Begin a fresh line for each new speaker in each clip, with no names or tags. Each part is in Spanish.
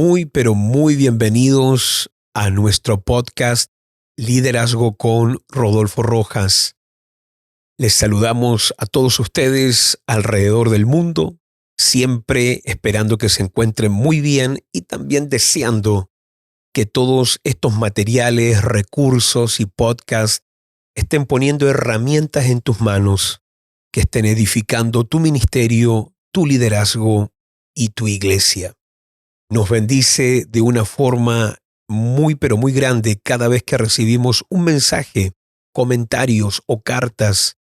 Muy, pero muy bienvenidos a nuestro podcast Liderazgo con Rodolfo Rojas. Les saludamos a todos ustedes alrededor del mundo, siempre esperando que se encuentren muy bien y también deseando que todos estos materiales, recursos y podcasts estén poniendo herramientas en tus manos, que estén edificando tu ministerio, tu liderazgo y tu iglesia. Nos bendice de una forma muy, pero muy grande cada vez que recibimos un mensaje, comentarios o cartas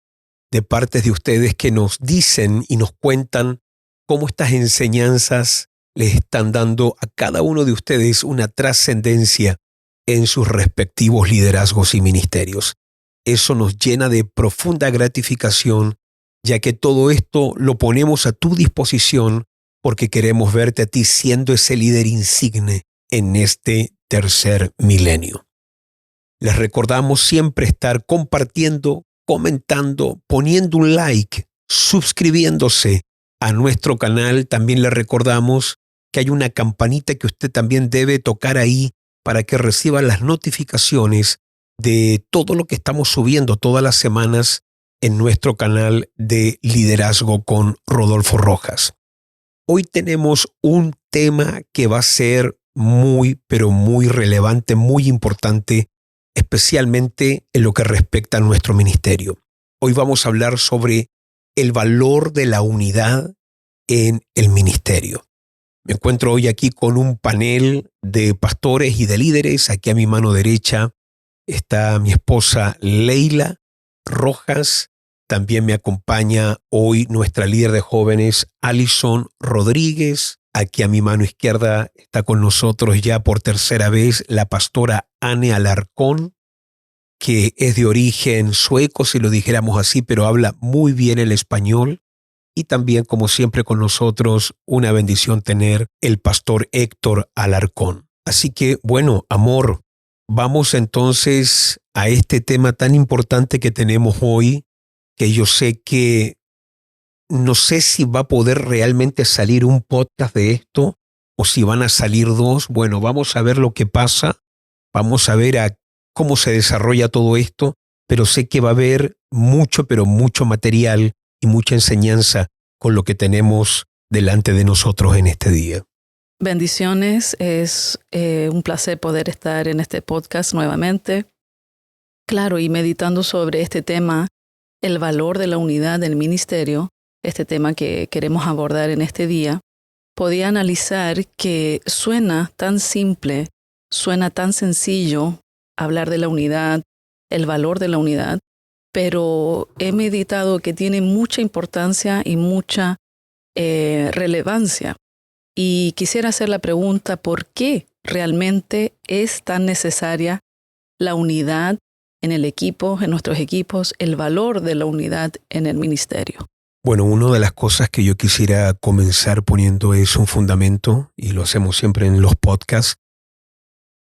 de parte de ustedes que nos dicen y nos cuentan cómo estas enseñanzas les están dando a cada uno de ustedes una trascendencia en sus respectivos liderazgos y ministerios. Eso nos llena de profunda gratificación, ya que todo esto lo ponemos a tu disposición porque queremos verte a ti siendo ese líder insigne en este tercer milenio. Les recordamos siempre estar compartiendo, comentando, poniendo un like, suscribiéndose a nuestro canal. También les recordamos que hay una campanita que usted también debe tocar ahí para que reciba las notificaciones de todo lo que estamos subiendo todas las semanas en nuestro canal de Liderazgo con Rodolfo Rojas. Hoy tenemos un tema que va a ser muy, pero muy relevante, muy importante, especialmente en lo que respecta a nuestro ministerio. Hoy vamos a hablar sobre el valor de la unidad en el ministerio. Me encuentro hoy aquí con un panel de pastores y de líderes. Aquí a mi mano derecha está mi esposa Leila Rojas. También me acompaña hoy nuestra líder de jóvenes, Alison Rodríguez. Aquí a mi mano izquierda está con nosotros ya por tercera vez la pastora Anne Alarcón, que es de origen sueco, si lo dijéramos así, pero habla muy bien el español. Y también, como siempre con nosotros, una bendición tener el pastor Héctor Alarcón. Así que, bueno, amor, vamos entonces a este tema tan importante que tenemos hoy, que yo sé que no sé si va a poder realmente salir un podcast de esto o si van a salir dos. Bueno, vamos a ver lo que pasa, vamos a ver cómo se desarrolla todo esto, pero sé que va a haber mucho, pero mucho material y mucha enseñanza con lo que tenemos delante de nosotros en este día.
Bendiciones, es un placer poder estar en este podcast nuevamente. Claro, y meditando sobre este tema, el valor de la unidad del ministerio, este tema que queremos abordar en este día, podía analizar que suena tan simple, suena tan sencillo hablar de la unidad, el valor de la unidad, pero he meditado que tiene mucha importancia y mucha relevancia. Y quisiera hacer la pregunta, ¿por qué realmente es tan necesaria la unidad en el equipo, en nuestros equipos, el valor de la unidad en el ministerio?
Bueno, una de las cosas que yo quisiera comenzar poniendo es un fundamento, y lo hacemos siempre en los podcasts,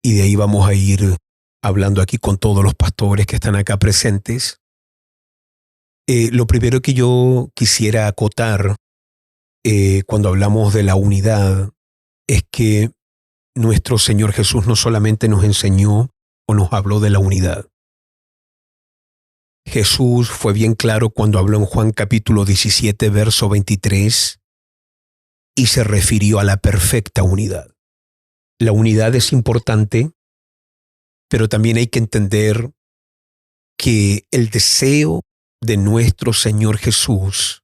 y de ahí vamos a ir hablando aquí con todos los pastores que están acá presentes. Lo primero que yo quisiera acotar cuando hablamos de la unidad es que nuestro Señor Jesús no solamente nos enseñó o nos habló de la unidad. Jesús fue bien claro cuando habló en Juan capítulo 17, verso 23, y se refirió a la perfecta unidad. La unidad es importante, pero también hay que entender que el deseo de nuestro Señor Jesús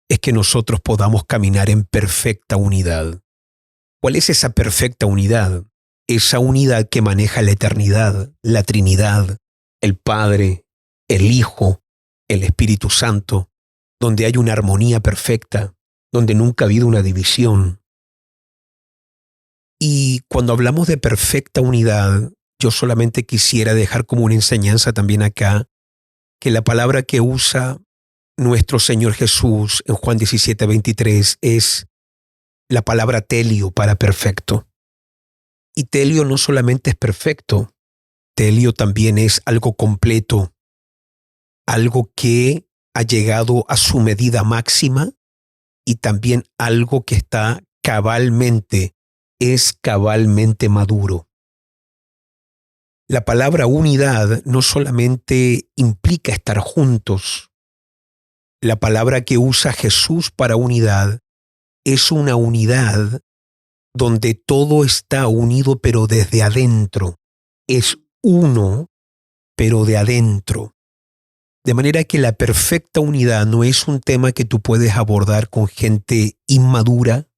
es que nosotros podamos caminar en perfecta unidad. ¿Cuál es esa perfecta unidad? Esa unidad que maneja la eternidad, la Trinidad, el Padre, el Hijo, el Espíritu Santo, donde hay una armonía perfecta, donde nunca ha habido una división. Y cuando hablamos de perfecta unidad, yo solamente quisiera dejar como una enseñanza también acá, que la palabra que usa nuestro Señor Jesús en Juan 17, 23 es la palabra telio para perfecto. Y telio no solamente es perfecto, telio también es algo completo, algo que ha llegado a su medida máxima y también algo que está cabalmente es cabalmente maduro. La palabra unidad no solamente implica estar juntos. La palabra que usa Jesús para unidad es una unidad donde todo está unido pero desde adentro. Es uno, pero de adentro. De manera que la perfecta unidad no es un tema que tú puedes abordar con gente inmadura,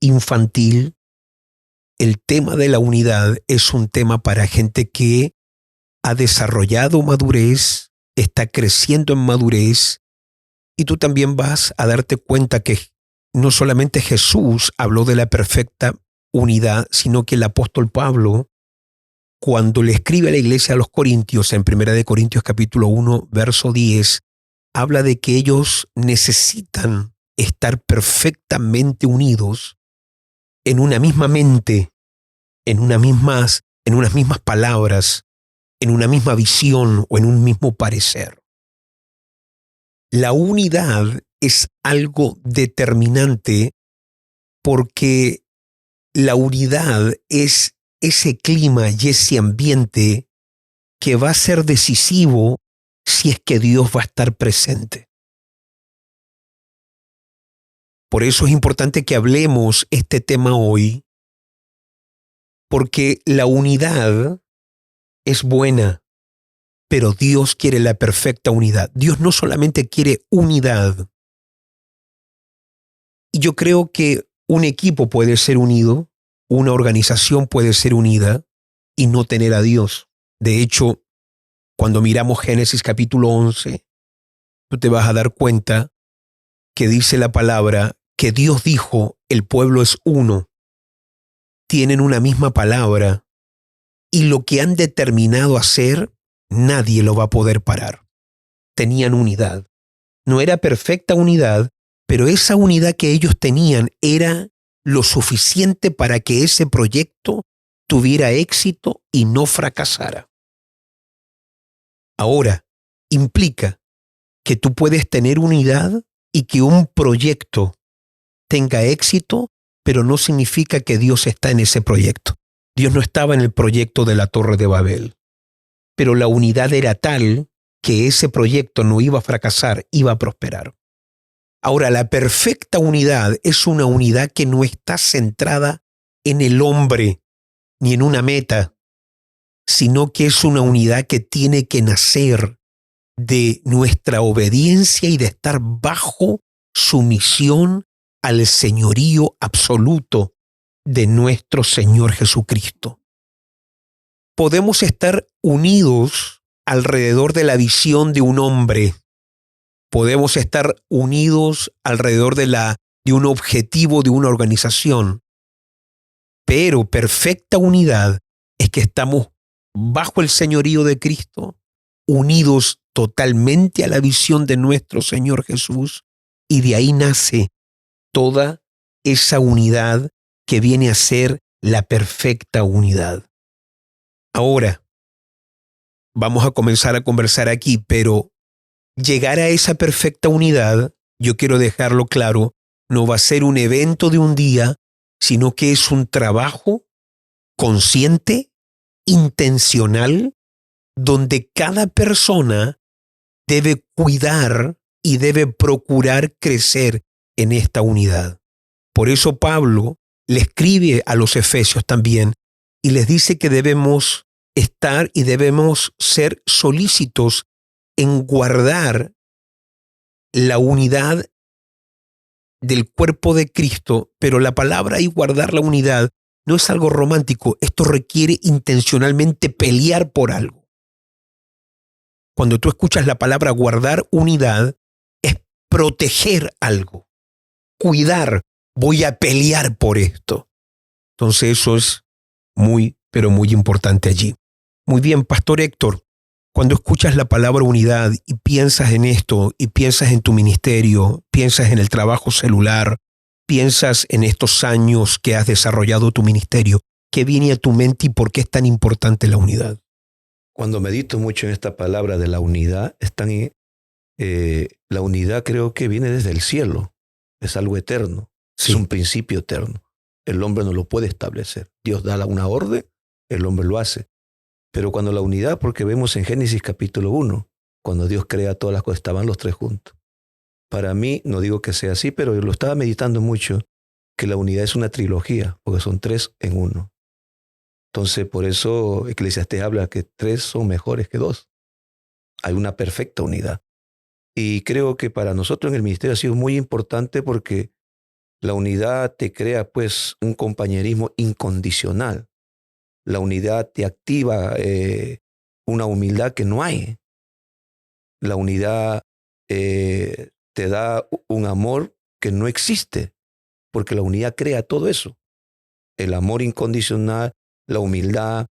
infantil. El tema de la unidad es un tema para gente que ha desarrollado madurez, está creciendo en madurez, y tú también vas a darte cuenta que no solamente Jesús habló de la perfecta unidad, sino que el apóstol Pablo, cuando le escribe a la iglesia de los Corintios, en 1 de Corintios capítulo 1, verso 10, habla de que ellos necesitan estar perfectamente unidos en una misma mente, en unas mismas palabras, en una misma visión o en un mismo parecer. La unidad es algo determinante porque la unidad es ese clima y ese ambiente que va a ser decisivo si es que Dios va a estar presente. Por eso es importante que hablemos este tema hoy, porque la unidad es buena, pero Dios quiere la perfecta unidad. Dios no solamente quiere unidad. Y yo creo que un equipo puede ser unido, una organización puede ser unida y no tener a Dios. De hecho, cuando miramos Génesis capítulo 11, tú te vas a dar cuenta que dice la palabra que Dios dijo, el pueblo es uno, tienen una misma palabra y lo que han determinado hacer, nadie lo va a poder parar. Tenían unidad. No era perfecta unidad, pero esa unidad que ellos tenían era lo suficiente para que ese proyecto tuviera éxito y no fracasara. Ahora, implica que tú puedes tener unidad y que un proyecto tenga éxito, pero no significa que Dios está en ese proyecto. Dios no estaba en el proyecto de la Torre de Babel, pero la unidad era tal que ese proyecto no iba a fracasar, iba a prosperar. Ahora, la perfecta unidad es una unidad que no está centrada en el hombre ni en una meta, sino que es una unidad que tiene que nacer de nuestra obediencia y de estar bajo sumisión al señorío absoluto de nuestro Señor Jesucristo. Podemos estar unidos alrededor de la visión de un hombre. Podemos estar unidos alrededor de un objetivo de una organización. Pero perfecta unidad es que estamos bajo el señorío de Cristo, unidos totalmente a la visión de nuestro Señor Jesús, y de ahí nace toda esa unidad que viene a ser la perfecta unidad. Ahora, vamos a comenzar a conversar aquí, pero llegar a esa perfecta unidad, yo quiero dejarlo claro, no va a ser un evento de un día, sino que es un trabajo consciente, intencional, donde cada persona debe cuidar y debe procurar crecer en esta unidad. Por eso Pablo le escribe a los efesios también y les dice que debemos estar y debemos ser solícitos en guardar la unidad del cuerpo de Cristo, pero la palabra y guardar la unidad no es algo romántico. Esto requiere intencionalmente pelear por algo. Cuando tú escuchas la palabra guardar unidad, es proteger algo, cuidar, voy a pelear por esto. Entonces eso es muy, pero muy importante allí. Muy bien, Pastor Héctor, cuando escuchas la palabra unidad y piensas en esto, y piensas en tu ministerio, piensas en el trabajo celular, piensas en estos años que has desarrollado tu ministerio, ¿qué viene a tu mente y por qué es tan importante la unidad?
Cuando medito mucho en esta palabra de la unidad, la unidad creo que viene desde el cielo, es algo eterno,
Sí.
es un principio eterno. el hombre no lo puede establecer. Dios da una orden, el hombre lo hace. Pero cuando la unidad, porque vemos en Génesis capítulo 1, cuando Dios crea todas las cosas, estaban los tres juntos. Para mí, no digo que sea así, pero yo lo estaba meditando mucho, que la unidad es una trilogía, porque son tres en uno. Entonces, por eso Eclesiastés habla que tres son mejores que dos. Hay una perfecta unidad. Y creo que para nosotros en el ministerio ha sido muy importante porque la unidad te crea pues un compañerismo incondicional. La unidad te activa una humildad que no hay. La unidad te da un amor que no existe, porque la unidad crea todo eso. El amor incondicional, la humildad,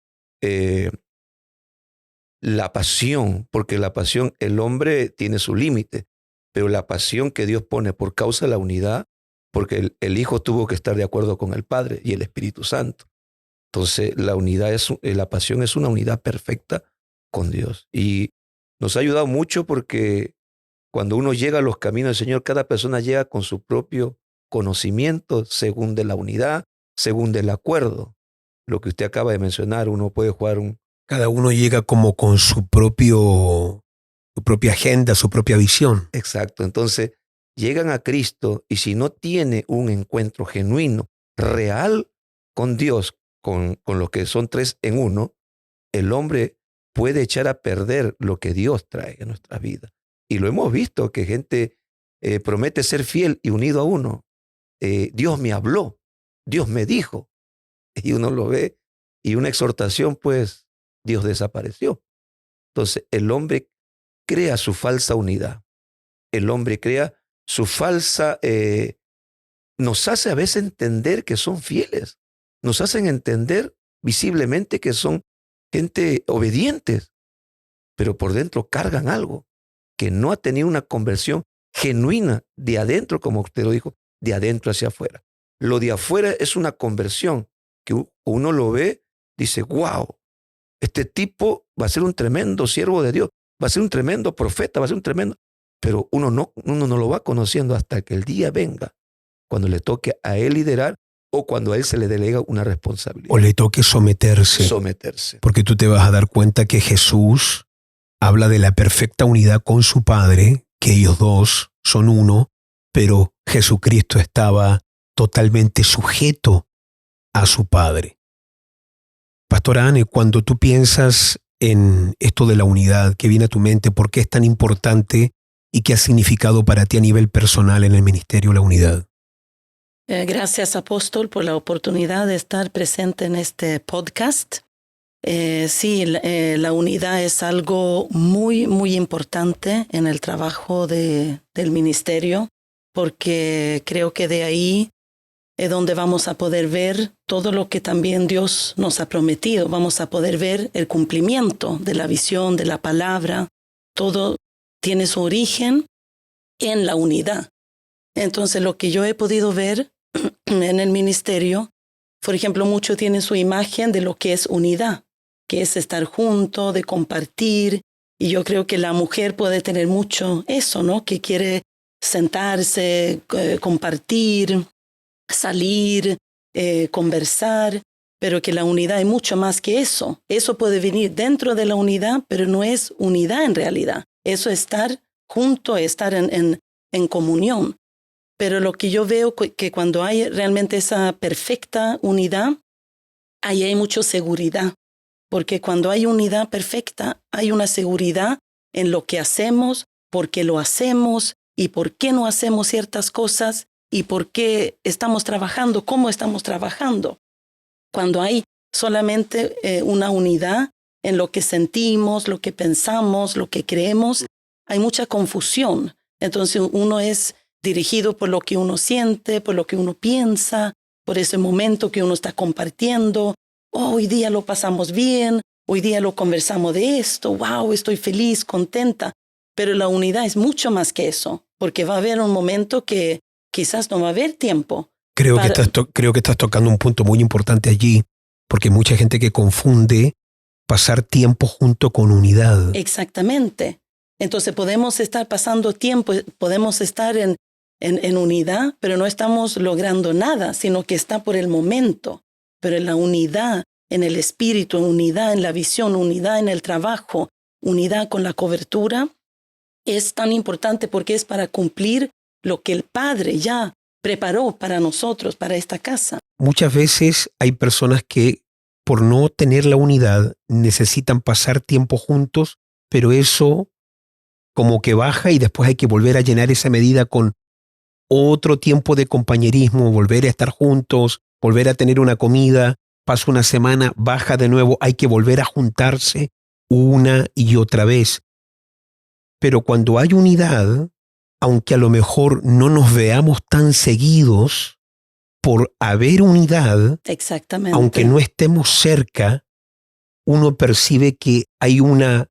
la pasión, porque la pasión, el hombre tiene su límite, pero la pasión que Dios pone por causa de la unidad, porque el Hijo tuvo que estar de acuerdo con el Padre y el Espíritu Santo. Entonces, la pasión es una unidad perfecta con Dios. Y nos ha ayudado mucho porque cuando uno llega a los caminos del Señor, cada persona llega con su propio conocimiento, según de la unidad, según del acuerdo. Lo que usted acaba de mencionar, uno puede jugar
Cada uno llega como con su propia agenda, su propia visión.
Exacto. Entonces, llegan a Cristo y si no tiene un encuentro genuino, real con Dios, con los que son tres en uno, el hombre puede echar a perder lo que Dios trae en nuestra vida. Y lo hemos visto, que gente promete ser fiel y unido a uno. Dios me habló, Dios me dijo, y uno lo ve, y una exhortación, pues, Dios desapareció. Entonces, el hombre crea su falsa unidad. El hombre crea su falsa... nos hace a veces entender que son fieles. Nos hacen entender visiblemente que son gente obedientes, pero por dentro cargan algo que no ha tenido una conversión genuina de adentro, como usted lo dijo, de adentro hacia afuera. Lo de afuera es una conversión que uno lo ve, dice, wow, este tipo va a ser un tremendo siervo de Dios, va a ser un tremendo profeta, va a ser un tremendo... Pero uno no lo va conociendo hasta que el día venga, cuando le toque a él liderar o cuando a él se le delega una responsabilidad.
O le toque someterse.
Someterse.
Porque tú te vas a dar cuenta que Jesús habla de la perfecta unidad con su Padre, que ellos dos son uno, pero Jesucristo estaba totalmente sujeto a su Padre. Pastora Anne, cuando tú piensas en esto de la unidad que viene a tu mente, ¿por qué es tan importante y qué ha significado para ti a nivel personal en el ministerio la unidad?
Gracias, apóstol, por la oportunidad de estar presente en este podcast. Sí, la unidad es algo muy, muy importante en el trabajo del ministerio, porque creo que de ahí es donde vamos a poder ver todo lo que también Dios nos ha prometido. Vamos a poder ver el cumplimiento de la visión, de la palabra. Todo tiene su origen en la unidad. Entonces, lo que yo he podido ver en el ministerio, por ejemplo, mucho tiene su imagen de lo que es unidad, que es estar junto, de compartir. Y yo creo que la mujer puede tener mucho eso, ¿no? Que quiere sentarse, compartir, salir, conversar, pero que la unidad es mucho más que eso. Eso puede venir dentro de la unidad, pero no es unidad en realidad. Eso es estar junto, estar en comunión. Pero lo que yo veo que cuando hay realmente esa perfecta unidad, ahí hay mucha seguridad. Porque cuando hay unidad perfecta, hay una seguridad en lo que hacemos, por qué lo hacemos y por qué no hacemos ciertas cosas y por qué estamos trabajando, cómo estamos trabajando. Cuando hay solamente una unidad en lo que sentimos, lo que pensamos, lo que creemos, hay mucha confusión. Entonces uno es dirigido por lo que uno siente, por lo que uno piensa, por ese momento que uno está compartiendo. Oh, hoy día lo pasamos bien, hoy día lo conversamos de esto, wow, estoy feliz, contenta. Pero la unidad es mucho más que eso, porque va a haber un momento que quizás no va a haber tiempo.
Creo que estás tocando un punto muy importante allí, porque hay mucha gente que confunde pasar tiempo junto con unidad.
Exactamente. Entonces podemos estar pasando tiempo, podemos estar en
en unidad, pero no estamos logrando nada, sino que está por el momento. Pero en la unidad, en el espíritu, en unidad en la visión, unidad en el trabajo, unidad con la cobertura, es tan importante porque es para cumplir lo que el Padre ya preparó para nosotros, para esta casa.
Muchas veces hay personas que por no tener la unidad necesitan pasar tiempo juntos, pero eso como que baja y después hay que volver a llenar esa medida con otro tiempo de compañerismo, volver a estar juntos, volver a tener una comida, pasa una semana, baja de nuevo, hay que volver a juntarse una y otra vez. Pero cuando hay unidad, aunque a lo mejor no nos veamos tan seguidos, por haber unidad,
Exactamente.
aunque no estemos cerca, uno percibe que hay una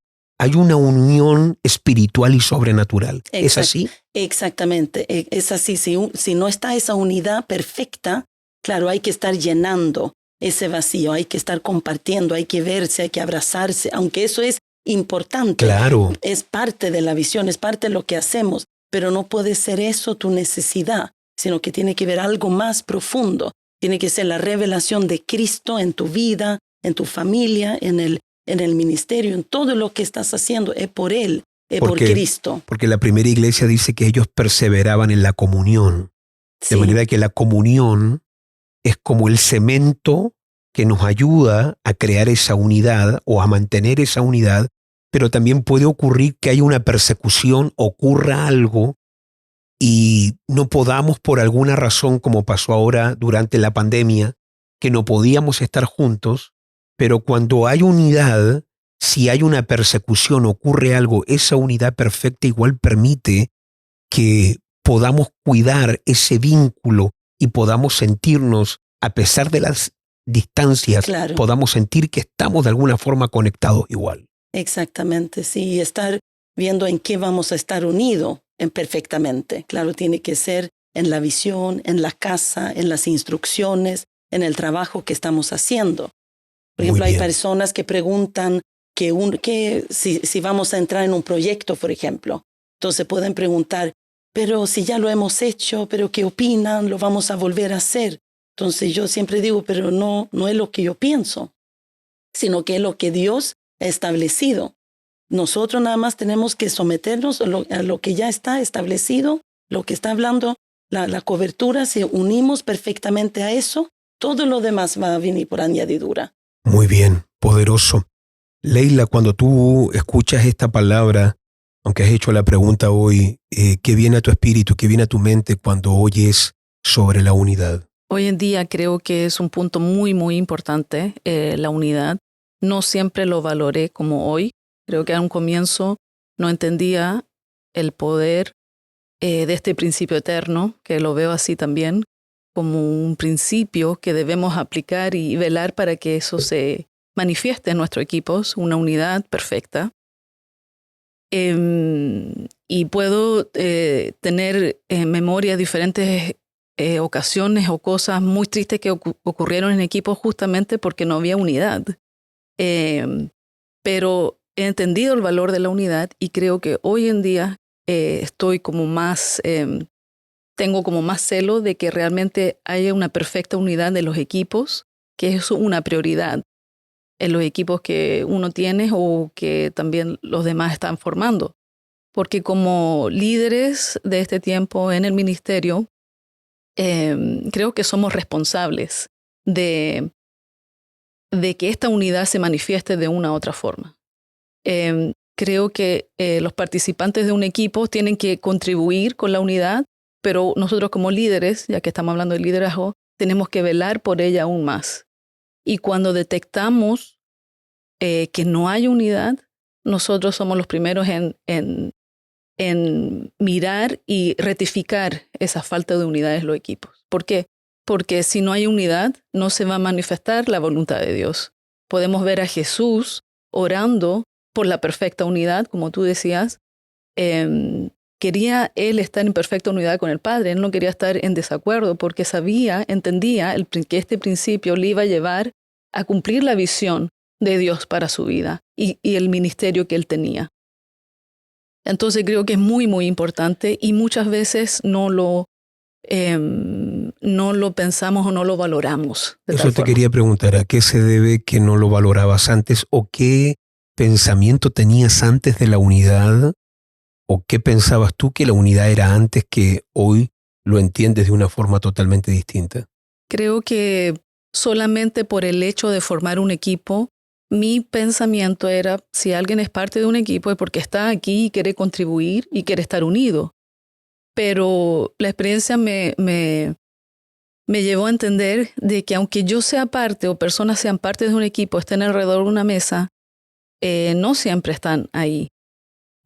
unión espiritual y sobrenatural. ¿Es así?
Exactamente, es así. Si no está esa unidad perfecta, claro, hay que estar llenando ese vacío, hay que estar compartiendo, hay que verse, hay que abrazarse, aunque eso es importante.
Claro.
Es parte de la visión, es parte de lo que hacemos, pero no puede ser eso tu necesidad, sino que tiene que ver algo más profundo. Tiene que ser la revelación de Cristo en tu vida, en tu familia, en el ministerio, en todo lo que estás haciendo. Es por Él, es por Cristo.
Porque la primera iglesia dice que ellos perseveraban en la comunión.
Sí.
De manera que la comunión es como el cemento que nos ayuda a crear esa unidad o a mantener esa unidad, pero también puede ocurrir que haya una persecución, ocurra algo y no podamos por alguna razón, como pasó ahora durante la pandemia, que no podíamos estar juntos, pero cuando hay unidad, si hay una persecución, ocurre algo, esa unidad perfecta igual permite que podamos cuidar ese vínculo y podamos sentirnos, a pesar de las distancias,
Claro.
podamos sentir que estamos de alguna forma conectados igual.
Exactamente, sí, y estar viendo en qué vamos a estar unidos perfectamente. Claro, tiene que ser en la visión, en la casa, en las instrucciones, en el trabajo que estamos haciendo. Por ejemplo, hay personas que preguntan si vamos a entrar en un proyecto, por ejemplo. Entonces pueden preguntar, pero si ya lo hemos hecho, pero ¿qué opinan? ¿Lo vamos a volver a hacer? Entonces yo siempre digo, pero no es lo que yo pienso, sino que es lo que Dios ha establecido. Nosotros nada más tenemos que someternos a lo que ya está establecido, lo que está hablando la cobertura. Si unimos perfectamente a eso, todo lo demás va a venir por añadidura.
Muy bien, poderoso. Leila, cuando tú escuchas esta palabra, aunque has hecho la pregunta hoy, ¿qué viene a tu espíritu, qué viene a tu mente cuando oyes sobre la unidad?
Hoy en día creo que es un punto muy, muy importante, la unidad. No siempre lo valoré como hoy. Creo que a un comienzo no entendía el poder de este principio eterno, que lo veo así también, como un principio que debemos aplicar y velar para que eso se manifieste en nuestros equipos, una unidad perfecta. Y puedo tener en memoria diferentes ocasiones o cosas muy tristes que ocurrieron en equipos justamente porque no había unidad. Pero he entendido el valor de la unidad y creo que hoy en día estoy como más, tengo como más celo de que realmente haya una perfecta unidad de los equipos, que es una prioridad en los equipos que uno tiene o que también los demás están formando. Porque como líderes de este tiempo en el ministerio, creo que somos responsables de que esta unidad se manifieste de una u otra forma. Creo que los participantes de un equipo tienen que contribuir con la unidad, pero nosotros como líderes, ya que estamos hablando de liderazgo, tenemos que velar por ella aún más. Y cuando detectamos que no hay unidad, nosotros somos los primeros en mirar y rectificar esa falta de unidad en los equipos. ¿Por qué? Porque si no hay unidad, no se va a manifestar la voluntad de Dios. Podemos ver a Jesús orando por la perfecta unidad, como tú decías. Quería él estar en perfecta unidad con el Padre. Él no quería estar en desacuerdo porque entendía que este principio le iba a llevar a cumplir la visión de Dios para su vida y el ministerio que él tenía. Entonces creo que es muy, muy importante y muchas veces no lo pensamos o no lo valoramos.
Eso te quería preguntar, ¿a qué se debe que no lo valorabas antes o qué pensamiento tenías antes de la unidad o qué pensabas tú que la unidad era antes que hoy lo entiendes de una forma totalmente distinta?
Creo que solamente por el hecho de formar un equipo, mi pensamiento era, si alguien es parte de un equipo es porque está aquí y quiere contribuir y quiere estar unido. Pero la experiencia me llevó a entender de que aunque yo sea parte o personas sean parte de un equipo, estén alrededor de una mesa, no siempre están ahí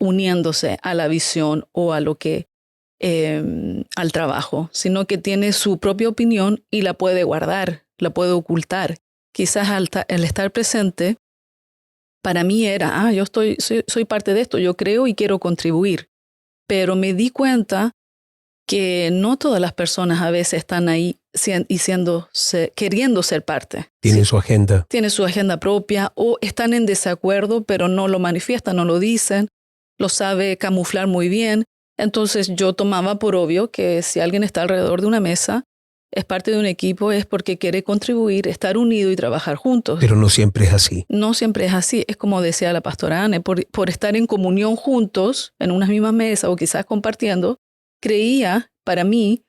uniéndose a la visión o a lo que al trabajo, sino que tiene su propia opinión y la puede guardar, la puede ocultar. Quizás al estar presente, para mí era, yo soy parte de esto, yo creo y quiero contribuir. Pero me di cuenta que no todas las personas a veces están ahí y queriendo ser parte.
Tienen su agenda.
Tienen su agenda propia o están en desacuerdo, pero no lo manifiestan, no lo dicen, lo sabe camuflar muy bien. Entonces yo tomaba por obvio que si alguien está alrededor de una mesa, es parte de un equipo, es porque quiere contribuir, estar unido y trabajar juntos.
Pero no siempre es así.
No siempre es así. Es como decía la pastora Anne, por estar en comunión juntos, en una misma mesa o quizás compartiendo, creía para mí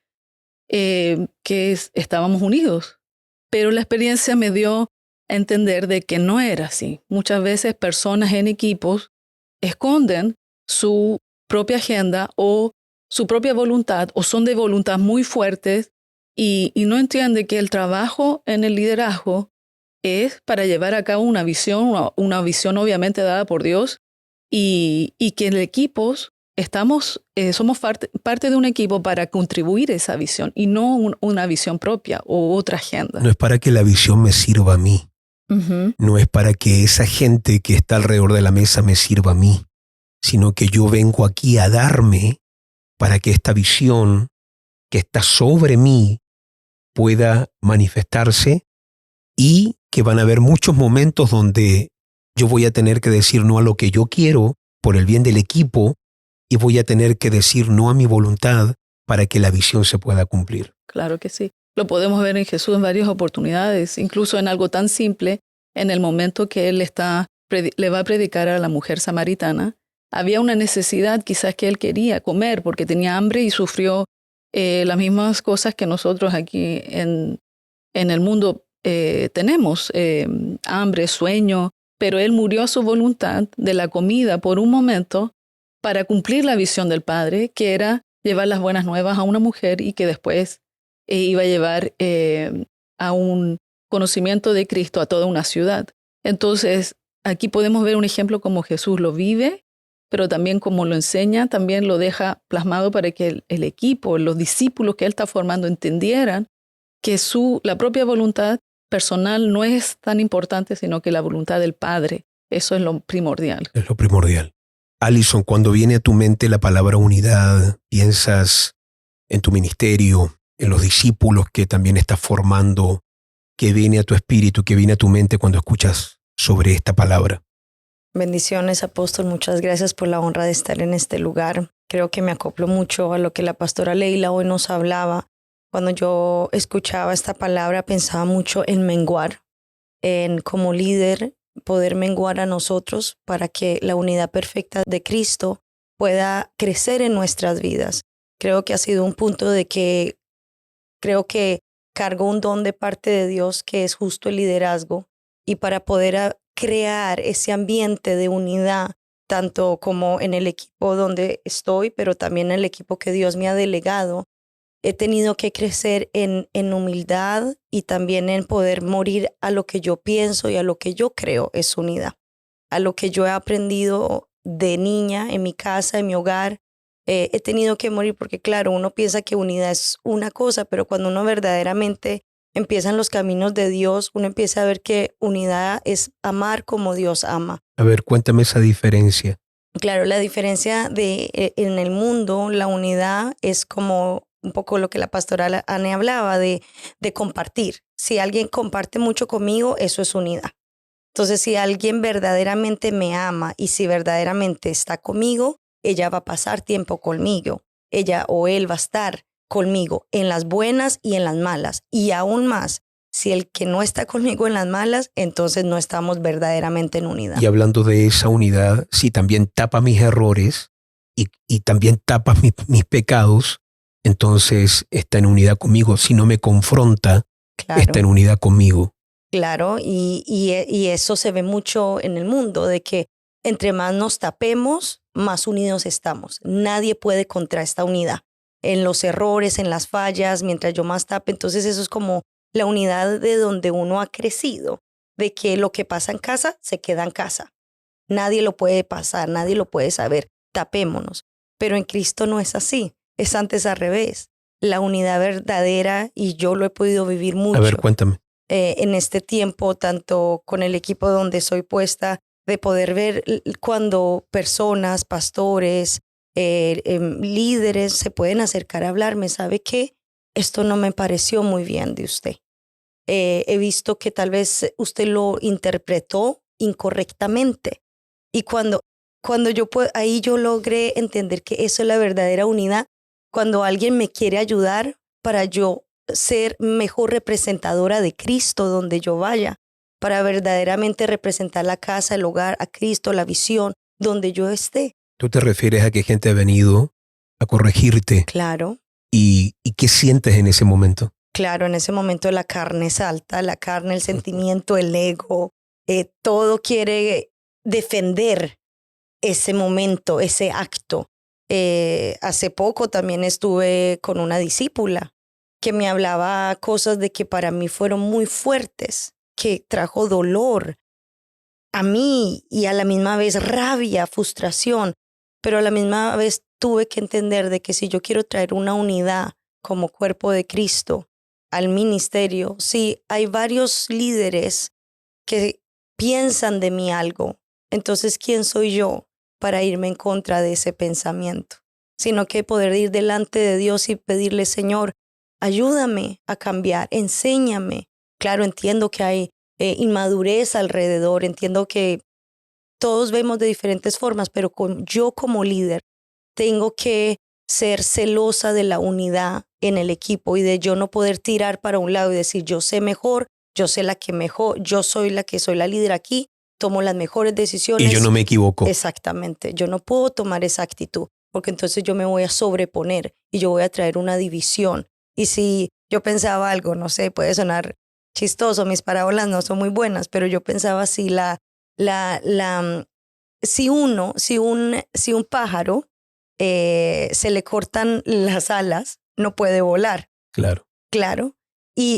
que estábamos unidos. Pero la experiencia me dio a entender de que no era así. Muchas veces personas en equipos esconden su propia agenda o su propia voluntad o son de voluntad muy fuertes y no entienden que el trabajo en el liderazgo es para llevar a cabo una visión obviamente dada por Dios y que en equipos somos parte de un equipo para contribuir a esa visión y no una visión propia o otra agenda.
No es para que la visión me sirva a mí.
Uh-huh.
No es para que esa gente que está alrededor de la mesa me sirva a mí, sino que yo vengo aquí a darme para que esta visión que está sobre mí pueda manifestarse y que van a haber muchos momentos donde yo voy a tener que decir no a lo que yo quiero por el bien del equipo y voy a tener que decir no a mi voluntad para que la visión se pueda cumplir.
Claro que sí. Lo podemos ver en Jesús en varias oportunidades, incluso en algo tan simple, en el momento que Él le va a predicar a la mujer samaritana. Había una necesidad quizás que Él quería comer porque tenía hambre y sufrió las mismas cosas que nosotros aquí en el mundo tenemos, hambre, sueño, pero Él murió a su voluntad de la comida por un momento para cumplir la visión del Padre, que era llevar las buenas nuevas a una mujer y que después iba a llevar a un conocimiento de Cristo a toda una ciudad. Entonces, aquí podemos ver un ejemplo como Jesús lo vive, pero también como lo enseña, también lo deja plasmado para que el equipo, los discípulos que Él está formando entendieran que la propia voluntad personal no es tan importante, sino que la voluntad del Padre. Eso es lo primordial.
Es lo primordial. Alison, cuando viene a tu mente la palabra unidad, piensas en tu ministerio, en los discípulos que también estás formando, ¿qué viene a tu espíritu, qué viene a tu mente cuando escuchas sobre esta palabra?
Bendiciones, apóstol. Muchas gracias por la honra de estar en este lugar. Creo que me acoplo mucho a lo que la pastora Leila hoy nos hablaba. Cuando yo escuchaba esta palabra pensaba mucho en menguar, en como líder poder menguar a nosotros para que la unidad perfecta de Cristo pueda crecer en nuestras vidas. Creo que ha sido un punto de que creo que cargo un don de parte de Dios que es justo el liderazgo y para poder crear ese ambiente de unidad, tanto como en el equipo donde estoy, pero también en el equipo que Dios me ha delegado, he tenido que crecer en humildad y también en poder morir a lo que yo pienso y a lo que yo creo es unidad. A lo que yo he aprendido de niña en mi casa, en mi hogar, he tenido que morir porque claro, uno piensa que unidad es una cosa, pero cuando uno verdaderamente empieza en los caminos de Dios, uno empieza a ver que unidad es amar como Dios ama.
A ver, cuéntame esa diferencia.
Claro, la diferencia en el mundo, la unidad es como un poco lo que la pastora Anne hablaba de compartir. Si alguien comparte mucho conmigo, eso es unidad. Entonces, si alguien verdaderamente me ama y si verdaderamente está conmigo, ella va a pasar tiempo conmigo. Ella o él va a estar conmigo en las buenas y en las malas. Y aún más, si el que no está conmigo en las malas, entonces no estamos verdaderamente en unidad.
Y hablando de esa unidad, si también tapa mis errores y también tapa mis pecados, entonces está en unidad conmigo. Si no me confronta,
Claro.
está en unidad conmigo.
Claro, y eso se ve mucho en el mundo, de que entre más nos tapemos, más unidos estamos. Nadie puede contra esta unidad. En los errores, en las fallas, mientras yo más tape, entonces eso es como la unidad de donde uno ha crecido, de que lo que pasa en casa se queda en casa. Nadie lo puede pasar, nadie lo puede saber. Tapémonos. Pero en Cristo no es así, es antes al revés. La unidad verdadera, y yo lo he podido vivir mucho.
A ver, cuéntame.
En este tiempo, tanto con el equipo donde soy puesta, de poder ver cuando personas, pastores, líderes se pueden acercar a hablarme. ¿Sabe qué? Esto no me pareció muy bien de usted. He visto que tal vez usted lo interpretó incorrectamente. Y cuando ahí yo logré entender que eso es la verdadera unidad, cuando alguien me quiere ayudar para yo ser mejor representadora de Cristo donde yo vaya, para verdaderamente representar la casa, el hogar, a Cristo, la visión, donde yo esté.
¿Tú te refieres a que gente ha venido a corregirte?
Claro.
¿Y qué sientes en ese momento?
Claro, en ese momento la carne salta, la carne, el sentimiento, el ego, todo quiere defender ese momento, ese acto. Hace poco también estuve con una discípula que me hablaba cosas de que para mí fueron muy fuertes, que trajo dolor a mí y a la misma vez rabia, frustración, pero a la misma vez tuve que entender de que si yo quiero traer una unidad como cuerpo de Cristo al ministerio, sí, hay varios líderes que piensan de mí algo, entonces ¿quién soy yo para irme en contra de ese pensamiento? Sino que poder ir delante de Dios y pedirle, Señor, ayúdame a cambiar, enséñame. Claro, entiendo que hay inmadurez alrededor, entiendo que todos vemos de diferentes formas, pero yo como líder tengo que ser celosa de la unidad en el equipo y de yo no poder tirar para un lado y decir yo sé mejor, yo sé la que mejor, yo soy la que soy la líder aquí, tomo las mejores decisiones.
Y yo no me equivoco.
Exactamente, yo no puedo tomar esa actitud porque entonces yo me voy a sobreponer y yo voy a traer una división. Y si yo pensaba algo, no sé, puede sonar chistoso, mis parábolas no son muy buenas, pero yo pensaba si si un pájaro se le cortan las alas, no puede volar.
Claro.
Claro.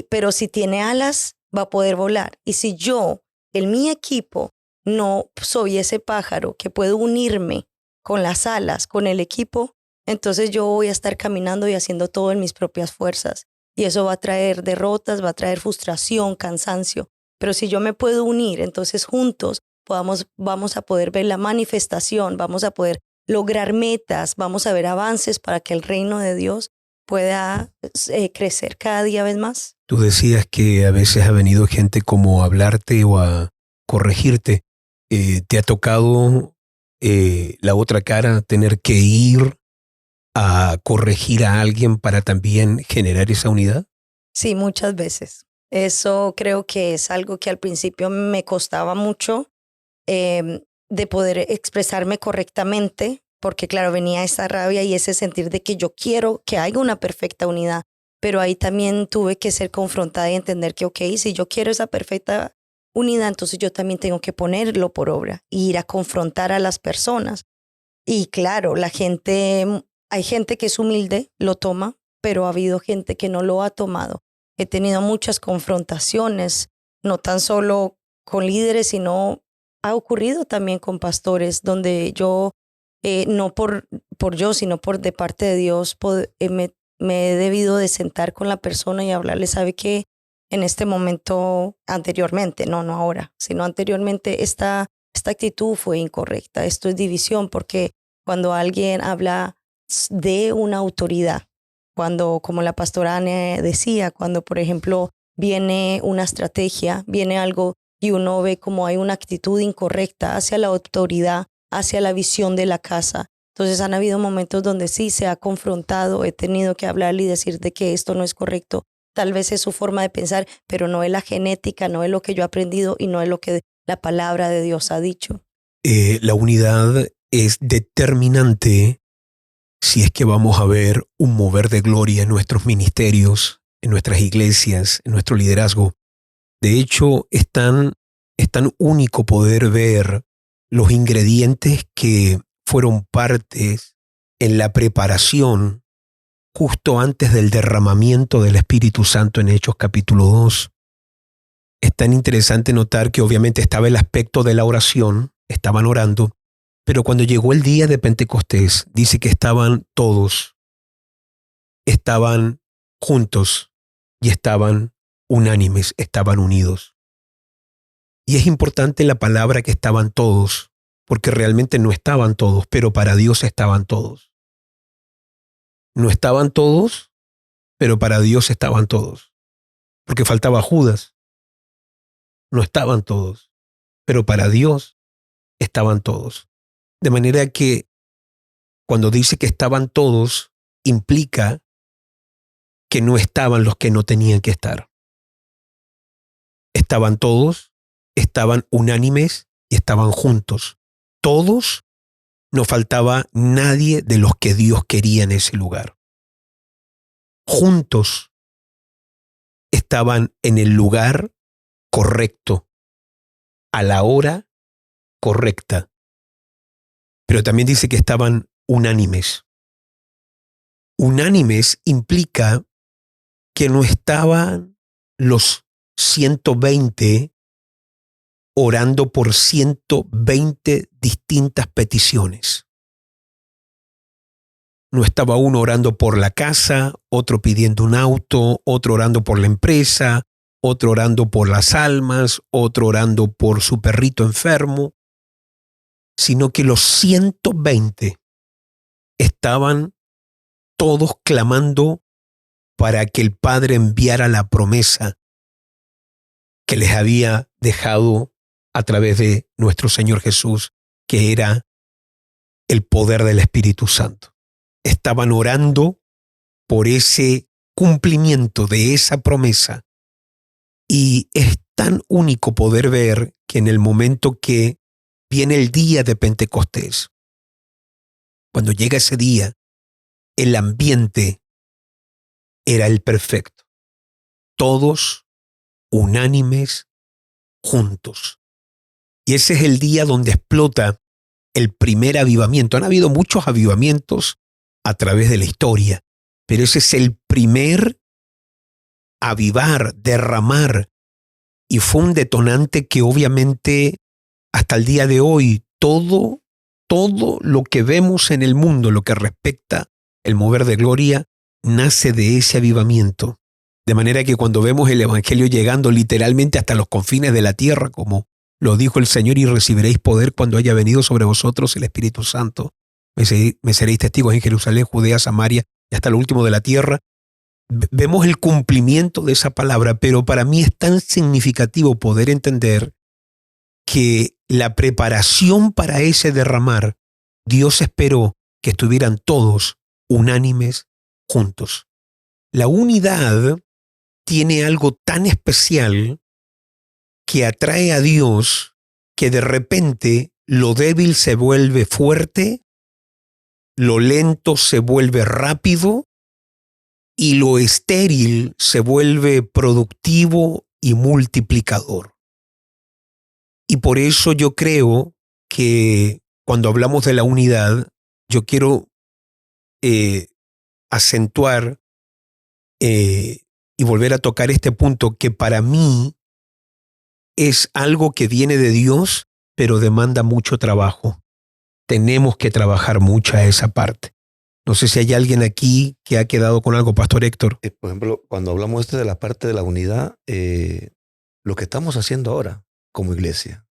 Pero si tiene alas, va a poder volar. Y si yo, en mi equipo, no soy ese pájaro que puedo unirme con las alas, con el equipo, entonces yo voy a estar caminando y haciendo todo en mis propias fuerzas. Y eso va a traer derrotas, va a traer frustración, cansancio. Pero si yo me puedo unir, entonces juntos vamos a poder ver la manifestación, vamos a poder lograr metas, vamos a ver avances para que el reino de Dios pueda crecer cada día vez más.
Tú decías que a veces ha venido gente como a hablarte o a corregirte. ¿Te ha tocado la otra cara, tener que ir a corregir a alguien para también generar esa unidad?
Sí, muchas veces. Eso creo que es algo que al principio me costaba mucho de poder expresarme correctamente, porque claro, venía esa rabia y ese sentir de que yo quiero que haya una perfecta unidad, pero ahí también tuve que ser confrontada y entender que, ok, si yo quiero esa perfecta unidad, entonces yo también tengo que ponerlo por obra e ir a confrontar a las personas. Y claro, hay gente que es humilde, lo toma, pero ha habido gente que no lo ha tomado. He tenido muchas confrontaciones, no tan solo con líderes, sino ha ocurrido también con pastores, donde yo, no por yo, sino de parte de Dios, me he debido de sentar con la persona y hablarle, ¿sabe qué? En este momento, anteriormente, no ahora, sino anteriormente, esta actitud fue incorrecta. Esto es división, porque cuando alguien habla de una autoridad, cuando, como la pastora Anne decía, cuando, por ejemplo, viene una estrategia, viene algo y uno ve como hay una actitud incorrecta hacia la autoridad, hacia la visión de la casa, Entonces han habido momentos donde sí se ha confrontado, he tenido que hablarle y decirte que esto no es correcto. Tal vez es su forma de pensar, pero no es la genética, no es lo que yo he aprendido y no es lo que la palabra de Dios ha dicho.
La unidad es determinante si es que vamos a ver un mover de gloria en nuestros ministerios, en nuestras iglesias, en nuestro liderazgo. De hecho, es tan único poder ver los ingredientes que fueron partes en la preparación justo antes del derramamiento del Espíritu Santo en Hechos capítulo 2. Es tan interesante notar que obviamente estaba el aspecto de la oración, estaban orando, pero cuando llegó el día de Pentecostés, dice que estaban todos, estaban juntos y estaban unánimes, estaban unidos. Y es importante la palabra que estaban todos, porque realmente no estaban todos, pero para Dios estaban todos. No estaban todos, pero para Dios estaban todos, porque faltaba Judas. No estaban todos, pero para Dios estaban todos. De manera que cuando dice que estaban todos, implica que no estaban los que no tenían que estar. Estaban todos, estaban unánimes y estaban juntos. Todos, no faltaba nadie de los que Dios quería en ese lugar. Juntos estaban en el lugar correcto, a la hora correcta. Pero también dice que estaban unánimes. Unánimes implica que no estaban los 120 orando por 120 distintas peticiones. No estaba uno orando por la casa, otro pidiendo un auto, otro orando por la empresa, otro orando por las almas, otro orando por su perrito enfermo, sino que los 120 estaban todos clamando para que el Padre enviara la promesa que les había dejado a través de nuestro Señor Jesús, que era el poder del Espíritu Santo. Estaban orando por ese cumplimiento de esa promesa. Y es tan único poder ver que en el momento que viene el día de Pentecostés, cuando llega ese día, el ambiente era el perfecto. Todos unánimes, juntos. Y ese es el día donde explota el primer avivamiento. Han habido muchos avivamientos a través de la historia, pero ese es el primer avivar, derramar, y fue un detonante que obviamente hasta el día de hoy todo lo que vemos en el mundo, lo que respecta el mover de gloria, nace de ese avivamiento. De manera que cuando vemos el evangelio llegando literalmente hasta los confines de la tierra, como lo dijo el Señor, y recibiréis poder cuando haya venido sobre vosotros el Espíritu Santo. Me seréis testigos en Jerusalén, Judea, Samaria y hasta lo último de la tierra. Vemos el cumplimiento de esa palabra, pero para mí es tan significativo poder entender que la preparación para ese derramar, Dios esperó que estuvieran todos unánimes juntos. La unidad tiene algo tan especial que atrae a Dios, que de repente lo débil se vuelve fuerte, lo lento se vuelve rápido y lo estéril se vuelve productivo y multiplicador. Y por eso yo creo que cuando hablamos de la unidad, yo quiero acentuar y volver a tocar este punto que para mí es algo que viene de Dios, pero demanda mucho trabajo. Tenemos que trabajar mucho a esa parte. No sé si hay alguien aquí que ha quedado con algo, Pastor Héctor.
Por ejemplo, cuando hablamos de la parte de la unidad, lo que estamos haciendo ahora como iglesia,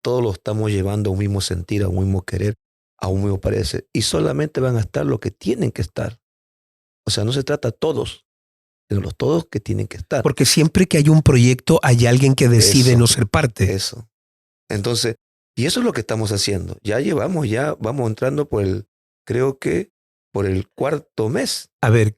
todos lo estamos llevando a un mismo sentir, a un mismo querer, a un mismo parecer, y solamente van a estar los que tienen que estar. O sea, no se trata a todos, sino los todos que tienen que estar.
Porque siempre que hay un proyecto hay alguien que decide no ser parte.
Eso. Entonces, Y eso es lo que estamos haciendo. Vamos entrando creo que por el 4º mes.
A ver,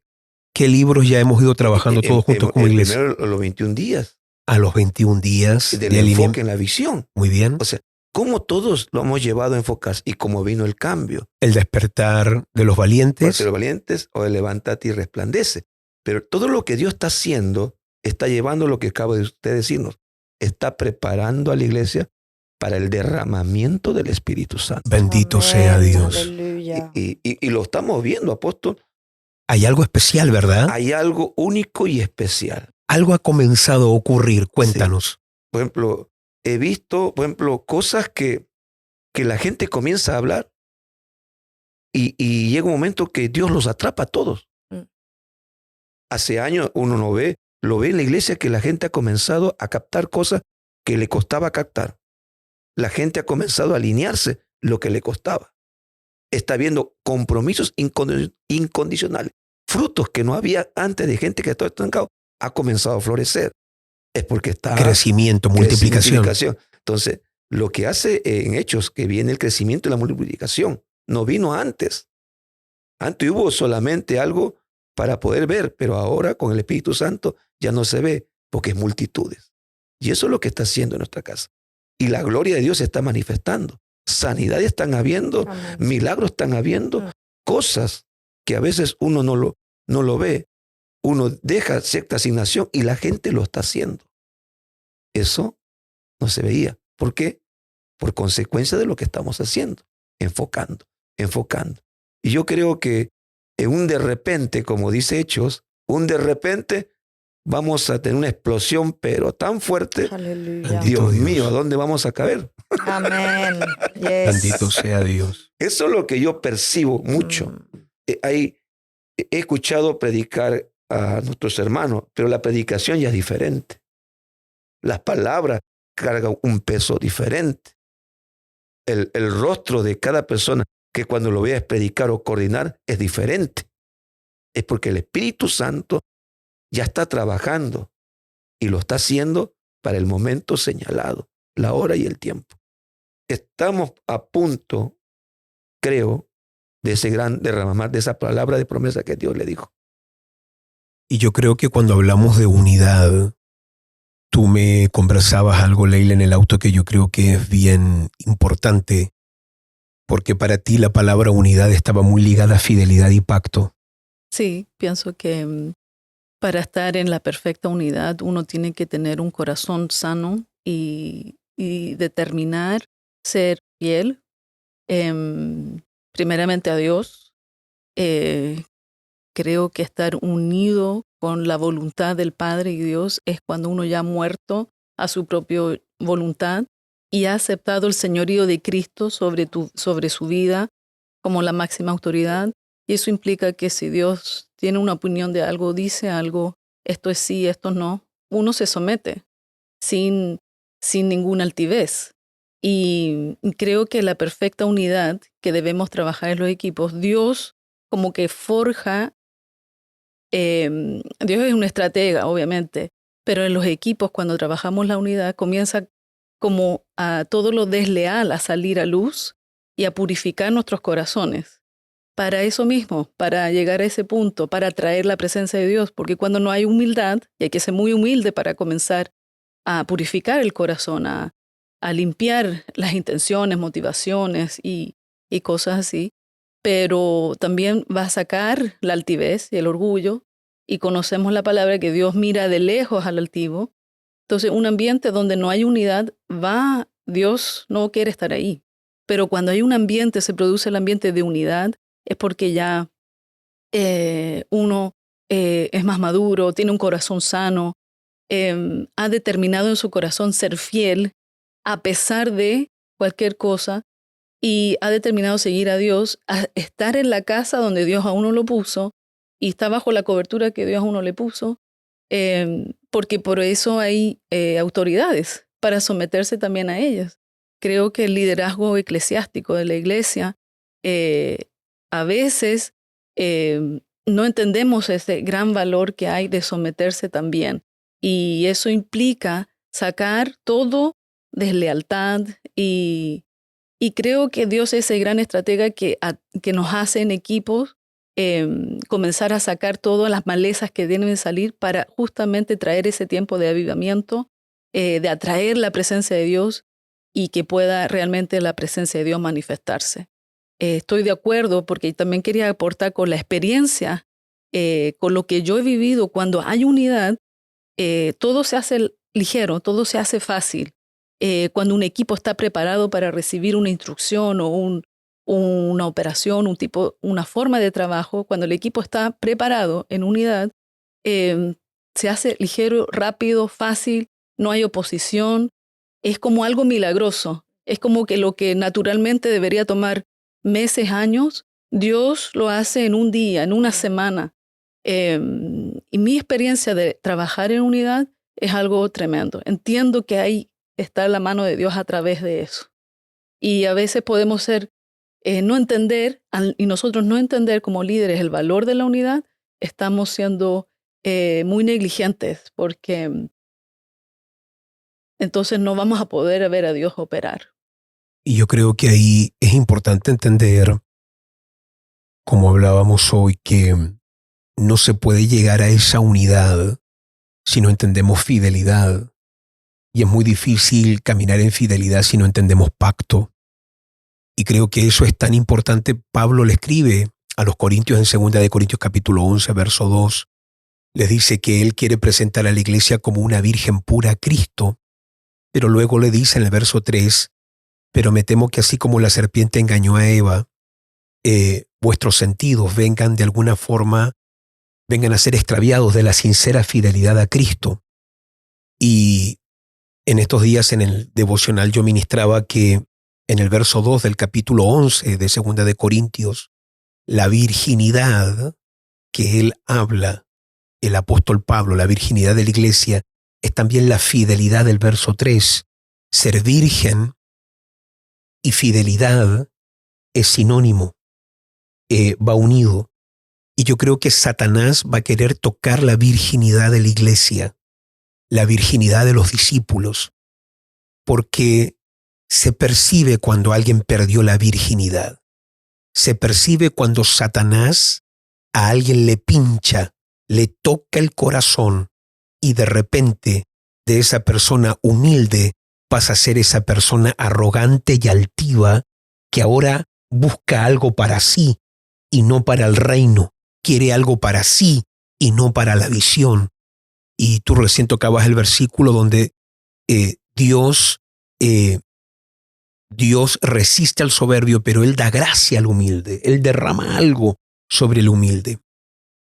¿qué libros ya hemos ido trabajando todos juntos como iglesia?
Primero, los 21 días.
A los 21 días
Del enfoque en la visión.
Muy bien.
O sea, cómo todos lo hemos llevado a enfocarse y cómo vino el cambio.
El despertar de los valientes.
De los valientes o el levántate y resplandece. Pero todo lo que Dios está haciendo, está llevando lo que acabo de usted decirnos. Está preparando a la iglesia para el derramamiento del Espíritu Santo.
Bendito
Amén,
sea Dios.
Aleluya.
Y lo estamos viendo, apóstol.
Hay algo especial, ¿verdad?
Hay algo único y especial.
Algo ha comenzado a ocurrir. Cuéntanos.
Sí. Por ejemplo, he visto, cosas que la gente comienza a hablar y llega un momento que Dios los atrapa a todos. Hace años uno lo ve en la iglesia que la gente ha comenzado a captar cosas que le costaba captar. La gente ha comenzado a alinearse lo que le costaba. Está viendo compromisos incondicionales, frutos que no había antes de gente que estaba estancado, ha comenzado a florecer. Es porque está
crecimiento, multiplicación.
Entonces, lo que hace en Hechos, que viene el crecimiento y la multiplicación, no vino antes. Antes hubo solamente algo para poder ver, pero ahora con el Espíritu Santo ya no se ve, porque es multitudes. Y eso es lo que está haciendo en nuestra casa. Y la gloria de Dios se está manifestando. Sanidades están habiendo,
Amén.
milagros están habiendo, cosas que a veces uno no lo ve. Uno deja cierta asignación y la gente lo está haciendo. Eso no se veía. ¿Por qué? Por consecuencia de lo que estamos haciendo, enfocando. Y yo creo que en un de repente, como dice Hechos, un de repente vamos a tener una explosión, pero tan fuerte.
Aleluya.
Dios mío, ¿a dónde vamos a caber?
Amén. Yes.
Bendito sea Dios.
Eso es lo que yo percibo mucho. He escuchado predicar a nuestros hermanos, pero la predicación ya es diferente. Las palabras cargan un peso diferente. El rostro de cada persona que cuando lo veas predicar o coordinar es diferente. Es porque el Espíritu Santo ya está trabajando y lo está haciendo para el momento señalado, la hora y el tiempo. Estamos a punto, creo, de ese gran derramar, de esa palabra de promesa que Dios le dijo.
Y yo creo que cuando hablamos de unidad, tú me conversabas algo, Leila, en el auto que yo creo que es bien importante, porque para ti la palabra unidad estaba muy ligada a fidelidad y pacto.
Sí, pienso que para estar en la perfecta unidad uno tiene que tener un corazón sano y determinar ser fiel, primeramente a Dios. Creo que estar unido con la voluntad del Padre y Dios es cuando uno ya ha muerto a su propia voluntad y ha aceptado el señorío de Cristo sobre su vida como la máxima autoridad. Y eso implica que si Dios tiene una opinión de algo, dice algo, esto es sí, esto no, uno se somete sin ninguna altivez. Y creo que la perfecta unidad que debemos trabajar en los equipos, Dios como que forja, Dios es un estratega, obviamente, pero en los equipos cuando trabajamos la unidad comienza como a todo lo desleal a salir a luz y a purificar nuestros corazones. Para eso mismo, para llegar a ese punto, para atraer la presencia de Dios, porque cuando no hay humildad, y hay que ser muy humilde para comenzar a purificar el corazón, a limpiar las intenciones, motivaciones y cosas así, pero también va a sacar la altivez y el orgullo, y conocemos la palabra que Dios mira de lejos al altivo. Entonces, un ambiente donde no hay unidad, Dios no quiere estar ahí. Pero cuando hay un ambiente, se produce el ambiente de unidad, es porque ya uno es más maduro, tiene un corazón sano, ha determinado en su corazón ser fiel a pesar de cualquier cosa y ha determinado seguir a Dios, a estar en la casa donde Dios a uno lo puso y está bajo la cobertura que Dios a uno le puso, porque por eso hay autoridades para someterse también a ellas. Creo que el liderazgo eclesiástico de la iglesia a veces no entendemos ese gran valor que hay de someterse también. Y eso implica sacar todo deslealtad y Y creo que Dios es el gran estratega que nos hace en equipos comenzar a sacar todas las malezas que deben salir para justamente traer ese tiempo de avivamiento, de atraer la presencia de Dios y que pueda realmente la presencia de Dios manifestarse. Estoy de acuerdo porque también quería aportar con la experiencia, con lo que yo he vivido. Cuando hay unidad, todo se hace ligero, todo se hace fácil. Cuando un equipo está preparado para recibir una instrucción o una operación, una forma de trabajo, cuando el equipo está preparado en unidad, se hace ligero, rápido, fácil, no hay oposición. Es como algo milagroso. Es como que lo que naturalmente debería tomar meses, años, Dios lo hace en un día, en una semana. Y mi experiencia de trabajar en unidad es algo tremendo. Entiendo que ahí está la mano de Dios a través de eso. Y a veces podemos no entender, y nosotros no entender como líderes el valor de la unidad, estamos siendo muy negligentes, porque entonces no vamos a poder ver a Dios operar.
Y yo creo que ahí es importante entender, como hablábamos hoy, que no se puede llegar a esa unidad si no entendemos fidelidad. Y es muy difícil caminar en fidelidad si no entendemos pacto. Y creo que eso es tan importante. Pablo le escribe a los Corintios en 2 de Corintios capítulo 11, verso 2. Les dice que él quiere presentar a la iglesia como una virgen pura a Cristo. Pero luego le dice en el verso 3, pero me temo que así como la serpiente engañó a Eva, vuestros sentidos vengan de alguna forma, vengan a ser extraviados de la sincera fidelidad a Cristo. Y en estos días en el devocional yo ministraba que en el verso 2 del capítulo 11 de 2 de Corintios, la virginidad que él habla, el apóstol Pablo, la virginidad de la iglesia, es también la fidelidad del verso 3. Ser virgen y fidelidad es sinónimo, va unido. Y yo creo que Satanás va a querer tocar la virginidad de la iglesia, la virginidad de los discípulos, porque se percibe cuando alguien perdió la virginidad. Se percibe cuando Satanás a alguien le pincha, le toca el corazón y de repente de esa persona humilde pasa a ser esa persona arrogante y altiva que ahora busca algo para sí y no para el reino, quiere algo para sí y no para la visión. Y tú recién tocabas el versículo donde Dios resiste al soberbio, pero Él da gracia al humilde. Él derrama algo sobre el humilde.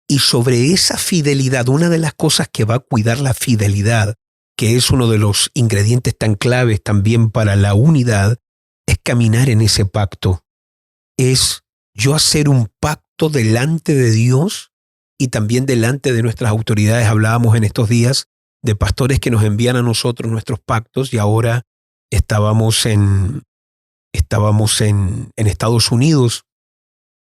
Y sobre esa fidelidad, una de las cosas que va a cuidar la fidelidad, que es uno de los ingredientes tan claves también para la unidad, es caminar en ese pacto. Es yo hacer un pacto delante de Dios y también delante de nuestras autoridades. Hablábamos en estos días de pastores que nos envían a nosotros nuestros pactos y ahora estábamos en Estados Unidos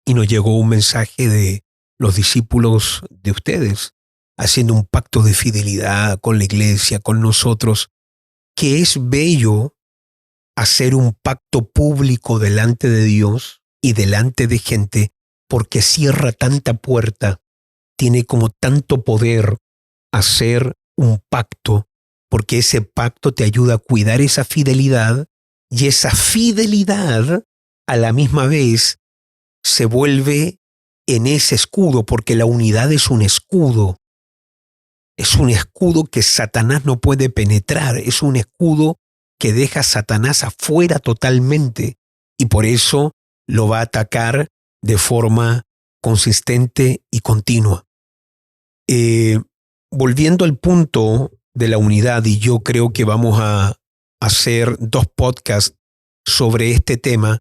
y nos llegó un mensaje de los discípulos de ustedes haciendo un pacto de fidelidad con la iglesia, con nosotros, que es bello hacer un pacto público delante de Dios y delante de gente porque cierra tanta puerta, tiene como tanto poder hacer un pacto porque ese pacto te ayuda a cuidar esa fidelidad y esa fidelidad a la misma vez se vuelve en ese escudo, porque la unidad es un escudo. Es un escudo que Satanás no puede penetrar, es un escudo que deja a Satanás afuera totalmente y por eso lo va a atacar de forma consistente y continua. Volviendo al punto de la unidad, y yo creo que vamos a hacer 2 podcasts sobre este tema,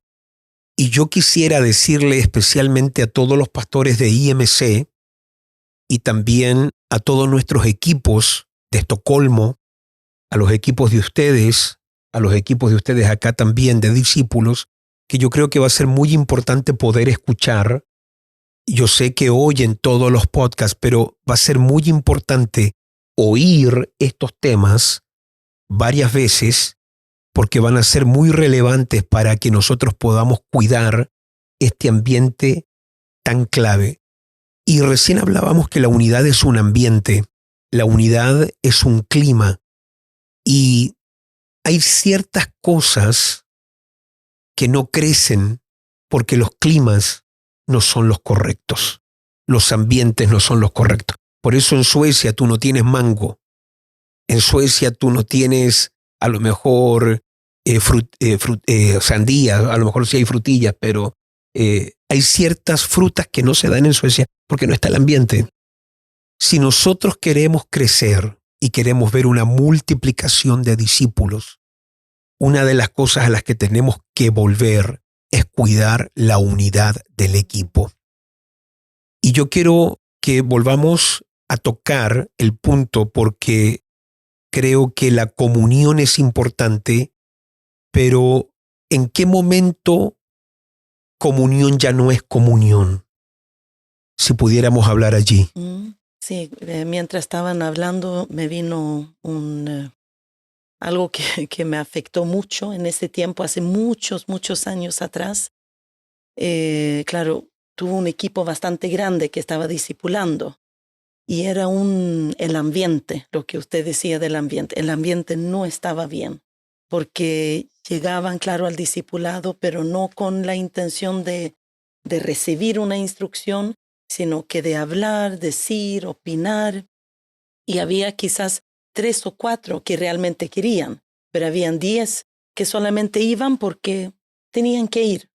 y yo quisiera decirle especialmente a todos los pastores de IMC y también a todos nuestros equipos de Estocolmo, a los equipos de ustedes acá también de discípulos, que yo creo que va a ser muy importante poder escuchar. Yo sé que oyen todos los podcasts, pero va a ser muy importante oír estos temas varias veces porque van a ser muy relevantes para que nosotros podamos cuidar este ambiente tan clave. Y recién hablábamos que la unidad es un ambiente, la unidad es un clima, y hay ciertas cosas que no crecen porque los climas no son los correctos, los ambientes no son los correctos. Por eso en Suecia tú no tienes mango, en Suecia tú no tienes a lo mejor sandías, a lo mejor sí hay frutillas, pero hay ciertas frutas que no se dan en Suecia porque no está el ambiente. Si nosotros queremos crecer y queremos ver una multiplicación de discípulos, una de las cosas a las que tenemos que volver es cuidar la unidad del equipo. Y yo quiero que volvamos a tocar el punto porque creo que la comunión es importante, pero ¿en qué momento comunión ya no es comunión? Si pudiéramos hablar allí.
Sí, mientras estaban hablando me vino algo que me afectó mucho en ese tiempo, hace muchos años atrás. Claro, tuvo un equipo bastante grande que estaba discipulando y era el ambiente, lo que usted decía del ambiente. El ambiente no estaba bien porque llegaban, claro, al discipulado, pero no con la intención de recibir una instrucción, sino que de hablar, decir, opinar. Y había quizás 3 o 4 que realmente querían, pero habían 10 que solamente iban porque tenían que ir.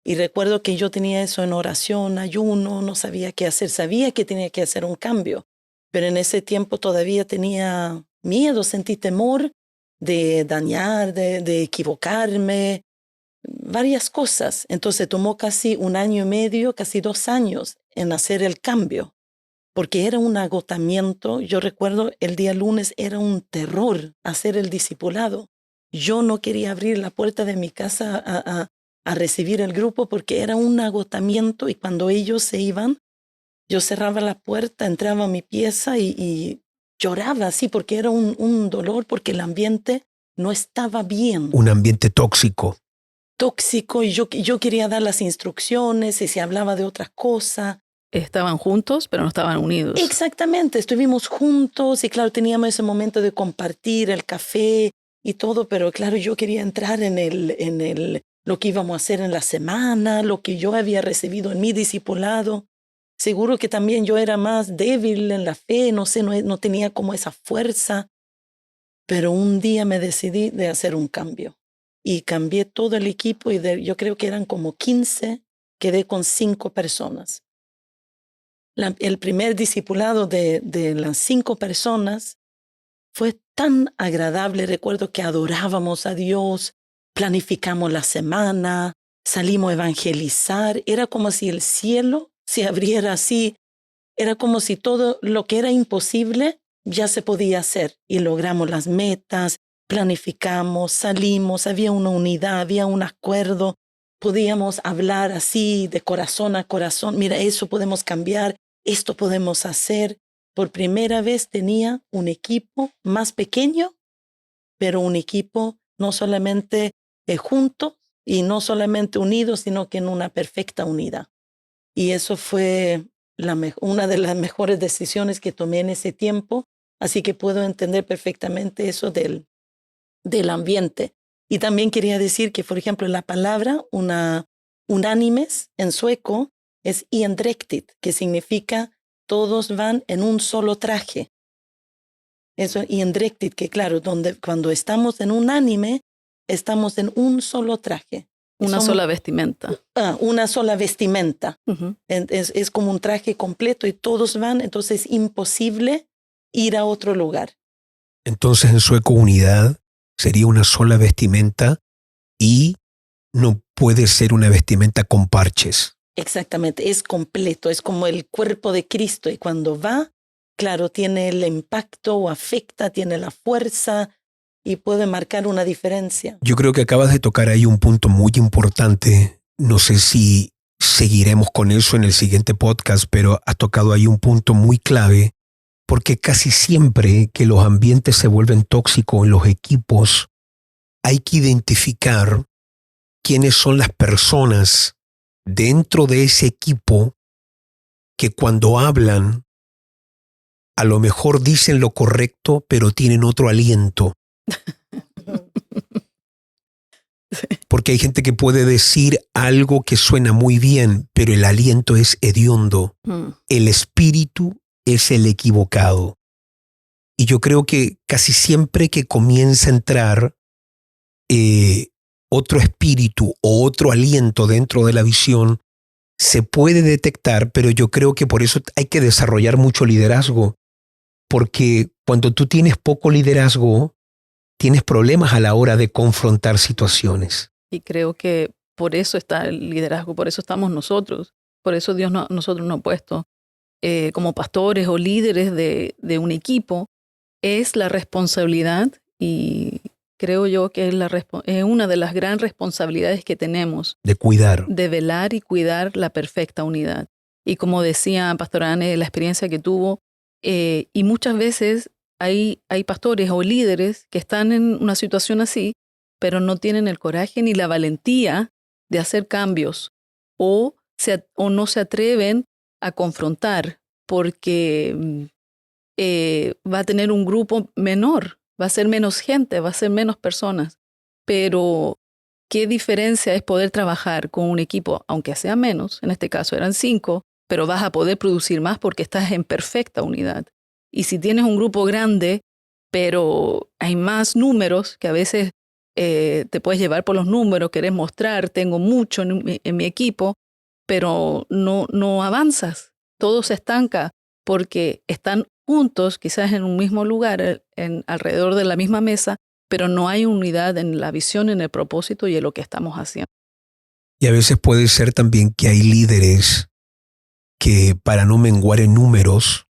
Y recuerdo que yo tenía eso en oración, ayuno, no sabía qué hacer, sabía que tenía que hacer un cambio, pero en ese tiempo todavía tenía miedo, sentí temor de dañar, de equivocarme, varias cosas. Entonces tomó casi 1 año y medio, casi 2 años en hacer el cambio, porque era un agotamiento. Yo recuerdo el día lunes era un terror hacer el discipulado. Yo no quería abrir la puerta de mi casa a recibir el grupo porque era un agotamiento, y cuando ellos se iban, yo cerraba la puerta, entraba a mi pieza y lloraba así porque era un dolor, porque el ambiente no estaba bien.
Un ambiente tóxico.
Y yo quería dar las instrucciones y se hablaba de otras cosas.
Estaban juntos, pero no estaban unidos.
Exactamente, estuvimos juntos y claro, teníamos ese momento de compartir el café y todo, pero claro, yo quería entrar en lo que íbamos a hacer en la semana, lo que yo había recibido en mi discipulado. Seguro que también yo era más débil en la fe, no sé, no tenía como esa fuerza, pero un día me decidí de hacer un cambio y cambié todo el equipo y yo creo que eran como 15, quedé con 5 personas. El primer discipulado de las 5 personas fue tan agradable. Recuerdo que adorábamos a Dios, planificamos la semana, salimos a evangelizar. Era como si el cielo se abriera así. Era como si todo lo que era imposible ya se podía hacer. Y logramos las metas, planificamos, salimos, había una unidad, había un acuerdo. Podíamos hablar así de corazón a corazón. Mira, eso podemos cambiar. Esto podemos hacer. Por primera vez tenía un equipo más pequeño, pero un equipo no solamente juntos y no solamente unidos, sino que en una perfecta unidad. Y eso fue una de las mejores decisiones que tomé en ese tiempo, así que puedo entender perfectamente eso del ambiente. Y también quería decir que, por ejemplo, la palabra unánimes en sueco es endräktigt, que significa todos van en un solo traje. Eso, endräktigt, que claro, cuando estamos en unánime, estamos en un solo traje.
Una sola vestimenta.
Una sola vestimenta.
Uh-huh.
Es como un traje completo y todos van, entonces es imposible ir a otro lugar.
Entonces en sueco unidad sería una sola vestimenta y no puede ser una vestimenta con parches.
Exactamente, es completo, es como el cuerpo de Cristo y cuando va, claro, tiene el impacto o afecta, tiene la fuerza y puede marcar una diferencia.
Yo creo que acabas de tocar ahí un punto muy importante. No sé si seguiremos con eso en el siguiente podcast, pero has tocado ahí un punto muy clave, porque casi siempre que los ambientes se vuelven tóxicos en los equipos, hay que identificar quiénes son las personas dentro de ese equipo que cuando hablan, a lo mejor dicen lo correcto, pero tienen otro aliento. Porque hay gente que puede decir algo que suena muy bien, pero el aliento es hediondo. El espíritu es el equivocado. Y yo creo que casi siempre que comienza a entrar otro espíritu o otro aliento dentro de la visión, se puede detectar, pero yo creo que por eso hay que desarrollar mucho liderazgo. Porque cuando tú tienes poco liderazgo, tienes problemas a la hora de confrontar situaciones.
Y creo que por eso está el liderazgo, por eso estamos nosotros. Por eso Dios nosotros nos ha puesto como pastores o líderes de un equipo. Es la responsabilidad, y creo yo que es una de las grandes responsabilidades que tenemos.
De cuidar.
De velar y cuidar la perfecta unidad. Y como decía Pastor Anne, la experiencia que tuvo, y muchas veces hay pastores o líderes que están en una situación así, pero no tienen el coraje ni la valentía de hacer cambios o no se atreven a confrontar porque va a tener un grupo menor, va a ser menos gente, va a ser menos personas. Pero qué diferencia es poder trabajar con un equipo, aunque sea menos, en este caso eran 5, pero vas a poder producir más porque estás en perfecta unidad. Y si tienes un grupo grande, pero hay más números, que a veces te puedes llevar por los números, querés mostrar, tengo mucho en mi equipo, pero no avanzas. Todo se estanca porque están juntos, quizás en un mismo lugar, alrededor de la misma mesa, pero no hay unidad en la visión, en el propósito y en lo que estamos haciendo.
Y a veces puede ser también que hay líderes que para no menguar en números,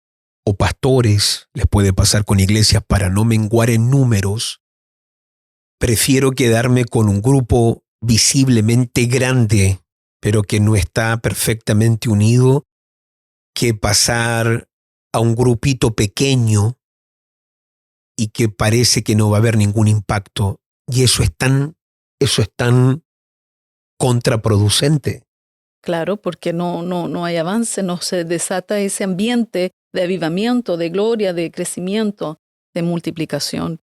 o pastores, les puede pasar con iglesias, para no menguar en números, prefiero quedarme con un grupo visiblemente grande, pero que no está perfectamente unido, que pasar a un grupito pequeño y que parece que no va a haber ningún impacto. Y eso es tan contraproducente.
Claro, porque no hay avance, no se desata ese ambiente de avivamiento, de gloria, de crecimiento, de multiplicación.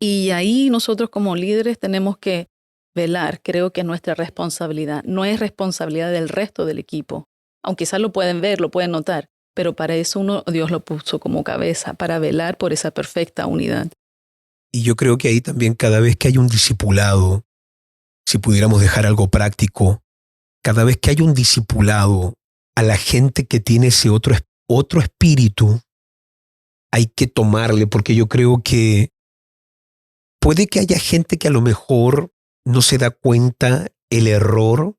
Y ahí nosotros como líderes tenemos que velar, creo que es nuestra responsabilidad, no es responsabilidad del resto del equipo. Aunque quizás lo pueden ver, lo pueden notar, pero para eso Dios lo puso como cabeza, para velar por esa perfecta unidad.
Y yo creo que ahí también cada vez que hay un discipulado, si pudiéramos dejar algo práctico, cada vez que hay un discipulado a la gente que tiene ese otro espíritu, hay que tomarle, porque yo creo que puede que haya gente que a lo mejor no se da cuenta el error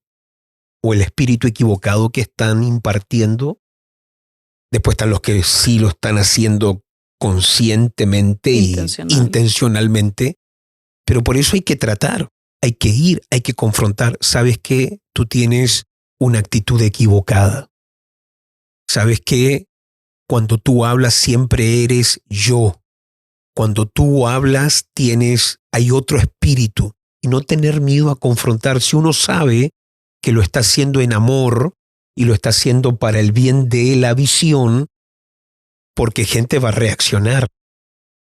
o el espíritu equivocado que están impartiendo. Después están los que sí lo están haciendo conscientemente y intencionalmente. Pero por eso hay que tratar, hay que ir, hay que confrontar. ¿Sabes qué? Tú tienes una actitud equivocada. ¿Sabes qué? Cuando tú hablas siempre eres yo. Cuando tú hablas hay otro espíritu. Y no tener miedo a confrontar. Si uno sabe que lo está haciendo en amor y lo está haciendo para el bien de la visión, porque gente va a reaccionar,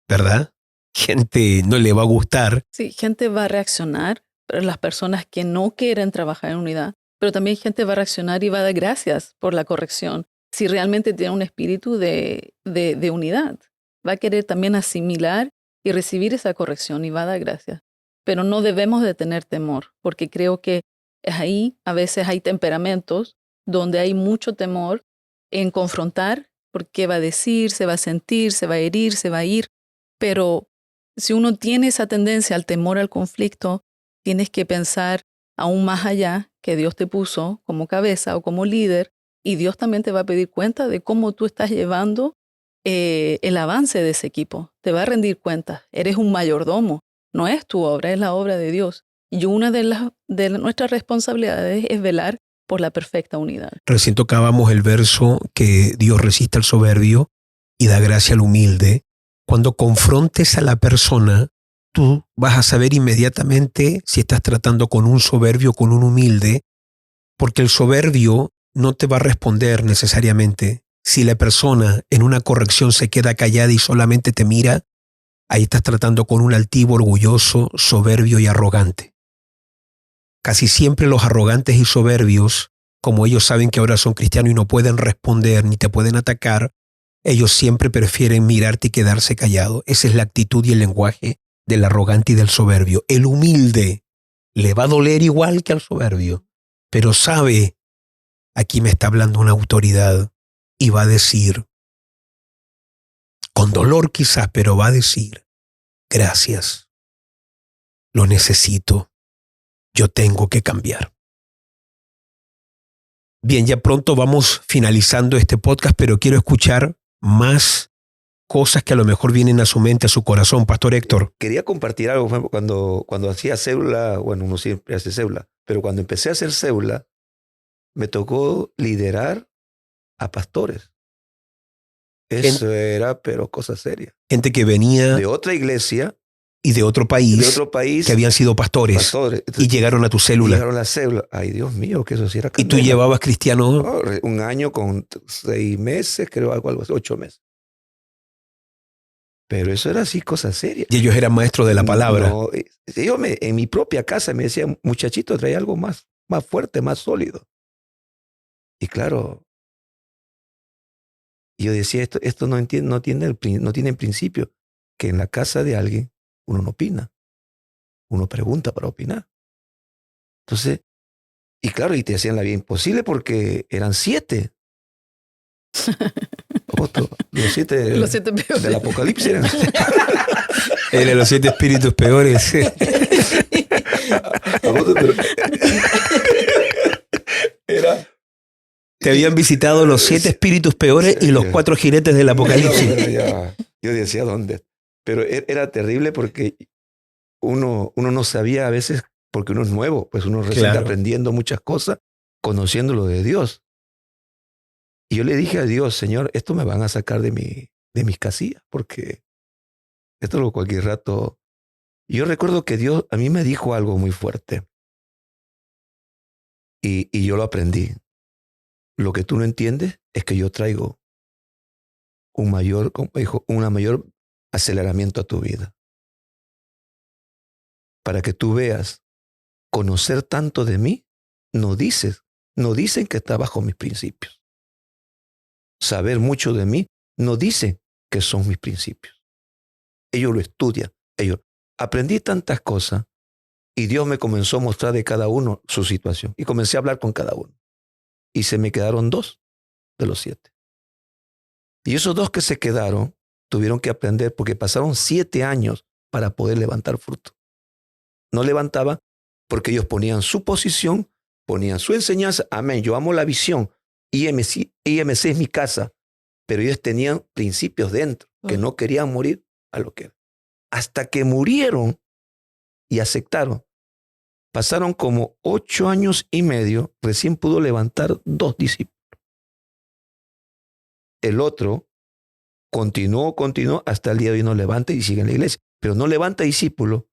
¿verdad? Gente no le va a gustar.
Sí, gente va a reaccionar, pero las personas que no quieren trabajar en unidad, pero también gente va a reaccionar y va a dar gracias por la corrección. Si realmente tiene un espíritu de unidad, va a querer también asimilar y recibir esa corrección y va a dar gracias. Pero no debemos de tener temor, porque creo que ahí a veces hay temperamentos donde hay mucho temor en confrontar, porque va a decir, se va a sentir, se va a herir, se va a ir. Pero si uno tiene esa tendencia al temor al conflicto, tienes que pensar aún más allá, que Dios te puso como cabeza o como líder, y Dios también te va a pedir cuenta de cómo tú estás llevando el avance de ese equipo. Te va a rendir cuenta. Eres un mayordomo. No es tu obra, es la obra de Dios. Y una de nuestras responsabilidades es velar por la perfecta unidad.
Recién tocábamos el verso que Dios resiste al soberbio y da gracia al humilde. Cuando confrontes a la persona, tú vas a saber inmediatamente si estás tratando con un soberbio o con un humilde, porque el soberbio no te va a responder necesariamente. Si la persona en una corrección se queda callada y solamente te mira, ahí estás tratando con un altivo, orgulloso, soberbio y arrogante. Casi siempre los arrogantes y soberbios, como ellos saben que ahora son cristianos y no pueden responder ni te pueden atacar, ellos siempre prefieren mirarte y quedarse callado. Esa es la actitud y el lenguaje del arrogante y del soberbio. El humilde le va a doler igual que al soberbio, pero sabe, aquí me está hablando una autoridad y va a decir, con dolor quizás, pero va a decir, gracias, lo necesito, yo tengo que cambiar. Bien, ya pronto vamos finalizando este podcast, pero quiero escuchar más cosas que a lo mejor vienen a su mente, a su corazón. Pastor Héctor.
Quería compartir algo. Cuando hacía célula, bueno, uno siempre hace célula, pero cuando empecé a hacer célula, me tocó liderar a pastores. Eso era, pero cosa seria.
Gente que venía
de otra iglesia
y de otro país que habían sido pastores. Entonces, y llegaron a tu célula.
Llegaron a la célula. Ay, Dios mío, que eso sí era candela.
¿Y tú llevabas cristiano?
No, un año con 6 meses, creo, algo así, 8 meses. Pero eso era así, cosa seria.
Y ellos eran maestros de la palabra.
No, en mi propia casa me decían, muchachito, trae algo más fuerte, más sólido. Y claro, yo decía, esto no tiene principio, que en la casa de alguien uno no opina, uno pregunta para opinar. Entonces, y claro, y te hacían la vida imposible porque eran 7. Los 7 peores del Apocalipsis eran.
Eran los 7 espíritus peores. Te habían visitado los 7 espíritus peores y los 4 jinetes del Apocalipsis.
Yo decía, ¿dónde? Pero era terrible porque uno no sabía a veces, porque uno es nuevo, pues uno recién está aprendiendo muchas cosas, conociendo lo de Dios. Y yo le dije a Dios, Señor, esto me van a sacar de mis casillas, porque esto lo cualquier rato. Y yo recuerdo que Dios a mí me dijo algo muy fuerte. Y yo lo aprendí. Lo que tú no entiendes es que yo traigo un mayor aceleramiento a tu vida. Para que tú veas, conocer tanto de mí, no dicen que está bajo mis principios. Saber mucho de mí, no dicen que son mis principios. Ellos lo estudian. Aprendí tantas cosas y Dios me comenzó a mostrar de cada uno su situación. Y comencé a hablar con cada uno. Y se me quedaron 2 de los 7. Y esos 2 que se quedaron tuvieron que aprender porque pasaron 7 años para poder levantar fruto. No levantaban porque ellos ponían su posición, ponían su enseñanza. Amén, yo amo la visión. IMC es mi casa. Pero ellos tenían principios dentro que no querían morir a lo que era. Hasta que murieron y aceptaron. Pasaron como 8 años y medio, recién pudo levantar 2 discípulos. El otro continuó hasta el día de hoy, no levanta y sigue en la iglesia. Pero no levanta discípulos.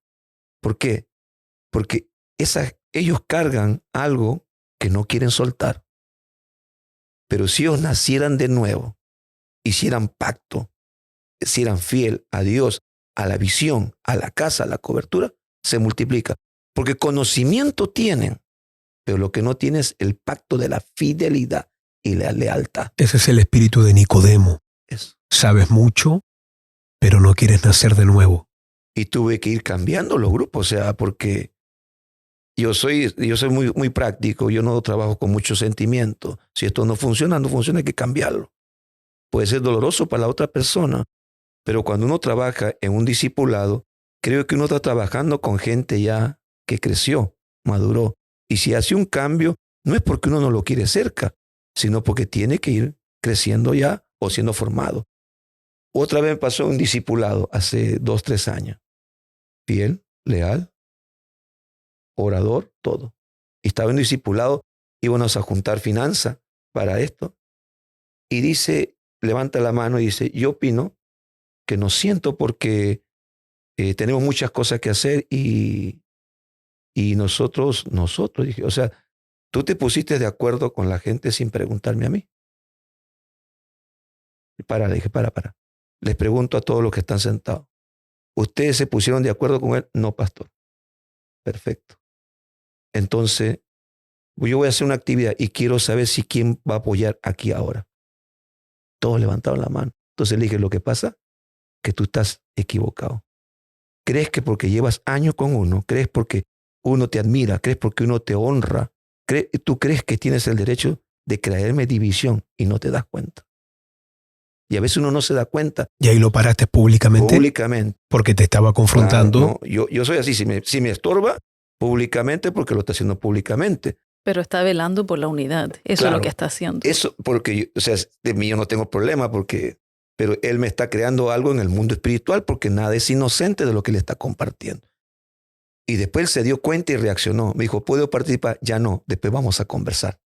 ¿Por qué? Porque ellos cargan algo que no quieren soltar. Pero si ellos nacieran de nuevo, hicieran pacto, hicieran fiel a Dios, a la visión, a la casa, a la cobertura, se multiplica. Porque conocimiento tienen, pero lo que no tienen es el pacto de la fidelidad y la lealtad.
Ese es el espíritu de Nicodemo.
Eso.
Sabes mucho, pero no quieres nacer de nuevo.
Y tuve que ir cambiando los grupos, o sea, porque yo soy muy, muy práctico, yo no trabajo con mucho sentimiento. Si esto no funciona, hay que cambiarlo. Puede ser doloroso para la otra persona, pero cuando uno trabaja en un discipulado, creo que uno está trabajando con gente ya que creció, maduró. Y si hace un cambio, no es porque uno no lo quiere cerca, sino porque tiene que ir creciendo ya o siendo formado. Otra vez pasó un discipulado hace 2, 3 años. Fiel, leal, orador, todo. Y estaba en un discipulado, íbamos a juntar finanzas para esto. Y dice, levanta la mano y dice, yo opino que no siento porque tenemos muchas cosas que hacer y nosotros, dije, o sea, tú te pusiste de acuerdo con la gente sin preguntarme a mí. Le dije, para. Les pregunto a todos los que están sentados. ¿Ustedes se pusieron de acuerdo con él? No, pastor. Perfecto. Entonces, yo voy a hacer una actividad y quiero saber si quién va a apoyar aquí ahora. Todos levantaron la mano. Entonces le dije, lo que pasa que tú estás equivocado. Crees que porque llevas años con uno, crees porque uno te admira, crees porque uno te honra, tú crees que tienes el derecho de crearme división y no te das cuenta. Y a veces uno no se da cuenta.
¿Y ahí lo paraste públicamente?
Públicamente.
Porque te estaba confrontando.
Claro, no, yo soy así, si me estorba, públicamente, porque lo está haciendo públicamente.
Pero está velando por la unidad. Eso
Claro,
es lo que está haciendo.
Eso, porque, o sea, de mí yo no tengo problema, pero él me está creando algo en el mundo espiritual, porque nada es inocente de lo que él está compartiendo. Y después él se dio cuenta y reaccionó. Me dijo, ¿puedo participar? Ya no, después vamos a conversar.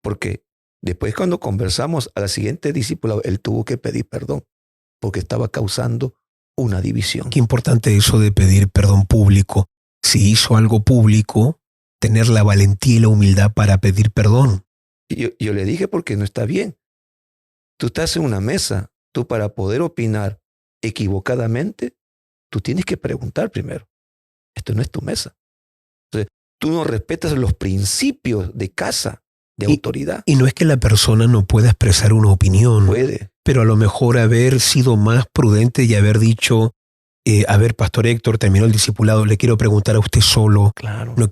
Porque después cuando conversamos a la siguiente discípula, él tuvo que pedir perdón, porque estaba causando una división.
Qué importante eso de pedir perdón público. Si hizo algo público, tener la valentía y la humildad para pedir perdón.
Y yo le dije, porque no está bien. Tú estás en una mesa, tú para poder opinar equivocadamente, tú tienes que preguntar primero. Esto no es tu mesa. Entonces, tú no respetas los principios de casa, de autoridad.
Y no es que la persona no pueda expresar una opinión.
Puede.
Pero a lo mejor haber sido más prudente y haber dicho, a ver, Pastor Héctor, terminó el discipulado, le quiero preguntar a usted solo.
Claro.
No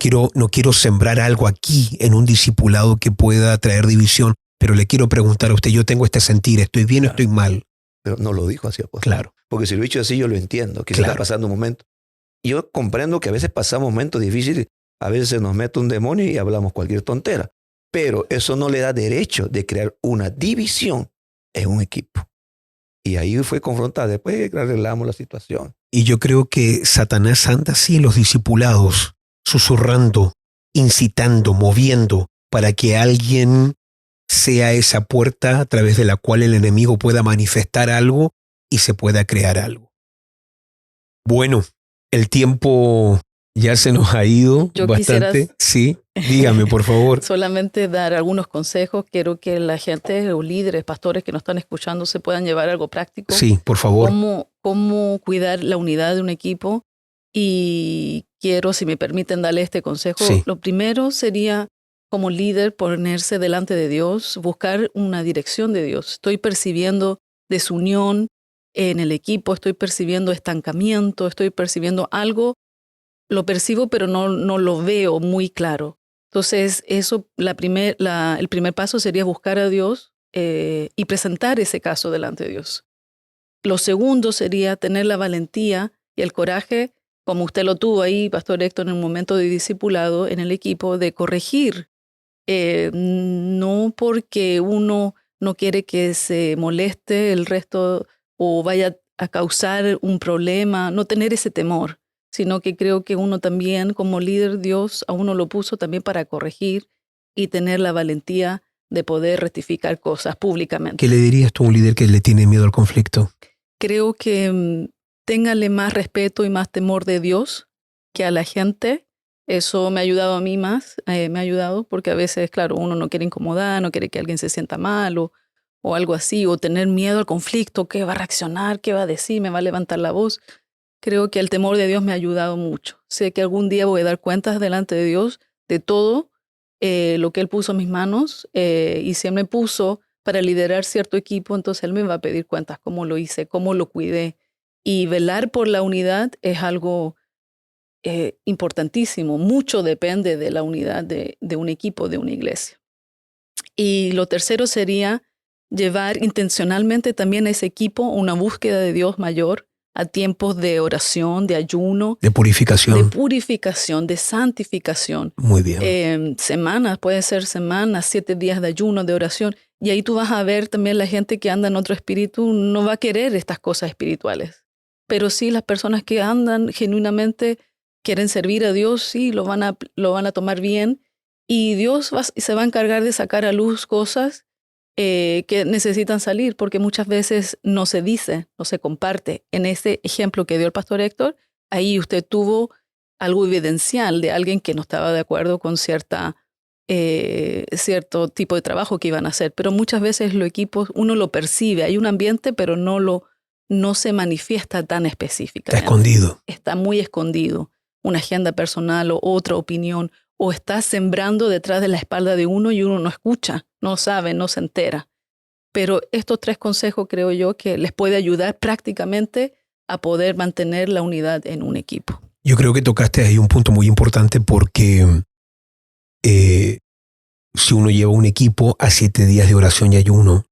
quiero sembrar algo aquí en un discipulado que pueda traer división, pero le quiero preguntar a usted, yo tengo este sentir, ¿estoy bien o estoy mal?
Pero no lo dijo así, apóstol.
Claro.
Porque si lo he dicho así, yo lo entiendo, que se está pasando un momento. Yo comprendo que a veces pasamos momentos difíciles, a veces se nos mete un demonio y hablamos cualquier tontera, pero eso no le da derecho de crear una división en un equipo. Y ahí fue confrontada, después arreglamos la situación.
Y yo creo que Satanás anda así en los discipulados, susurrando, incitando, moviendo, para que alguien sea esa puerta a través de la cual el enemigo pueda manifestar algo y se pueda crear algo. Bueno, el tiempo ya se nos ha ido
Yo
bastante. Sí, dígame, por favor.
Solamente dar algunos consejos. Quiero que la gente, los líderes, pastores que nos están escuchando, se puedan llevar algo práctico.
Sí, por favor.
Cómo cuidar la unidad de un equipo. Y quiero, si me permiten, darle este consejo.
Sí.
Lo primero sería, como líder, ponerse delante de Dios, buscar una dirección de Dios. Estoy percibiendo desunión en el equipo, estoy percibiendo estancamiento, estoy percibiendo algo. Lo percibo, pero no lo veo muy claro. Entonces, eso, el primer paso sería buscar a Dios y presentar ese caso delante de Dios. Lo segundo sería tener la valentía y el coraje, como usted lo tuvo ahí, Pastor Héctor, en un momento de discipulado en el equipo, de corregir. No porque uno no quiere que se moleste el resto o vaya a causar un problema, no tener ese temor, sino que creo que uno también, como líder, Dios a uno lo puso también para corregir y tener la valentía de poder rectificar cosas públicamente.
¿Qué le dirías tú a un líder que le tiene miedo al conflicto?
Creo que téngale más respeto y más temor de Dios que a la gente. Eso me ha ayudado a mí más, me ha ayudado porque a veces, claro, uno no quiere incomodar, no quiere que alguien se sienta mal o algo así, o tener miedo al conflicto, ¿qué va a reaccionar? ¿Qué va a decir? ¿Me va a levantar la voz? Creo que el temor de Dios me ha ayudado mucho. Sé que algún día voy a dar cuentas delante de Dios de todo lo que Él puso en mis manos y si Él me puso para liderar cierto equipo, entonces Él me va a pedir cuentas, cómo lo hice, cómo lo cuidé. Y velar por la unidad es algo importantísimo. Mucho depende de la unidad de un equipo, de una iglesia. Y lo tercero sería llevar intencionalmente también a ese equipo una búsqueda de Dios mayor, a tiempos de oración, de ayuno.
De purificación.
De purificación, de santificación.
Muy bien.
Semanas, puede ser semanas, 7 días de ayuno, de oración. Y ahí tú vas a ver también la gente que anda en otro espíritu no va a querer estas cosas espirituales. Pero sí las personas que andan genuinamente quieren servir a Dios, sí, lo van a tomar bien. Y Dios se va a encargar de sacar a luz cosas que necesitan salir porque muchas veces no se dice, no se comparte. En ese ejemplo que dio el pastor Héctor, ahí usted tuvo algo evidencial de alguien que no estaba de acuerdo con cierto tipo de trabajo que iban a hacer. Pero muchas veces los equipos, uno lo percibe, hay un ambiente, pero no se manifiesta tan específicamente.
Está escondido.
Está muy escondido. Una agenda personal o otra opinión, o está sembrando detrás de la espalda de uno y uno no escucha, no sabe, no se entera. Pero estos 3 consejos creo yo que les puede ayudar prácticamente a poder mantener la unidad en un equipo.
Yo creo que tocaste ahí un punto muy importante porque si uno lleva un equipo a 7 días de oración y ayuno,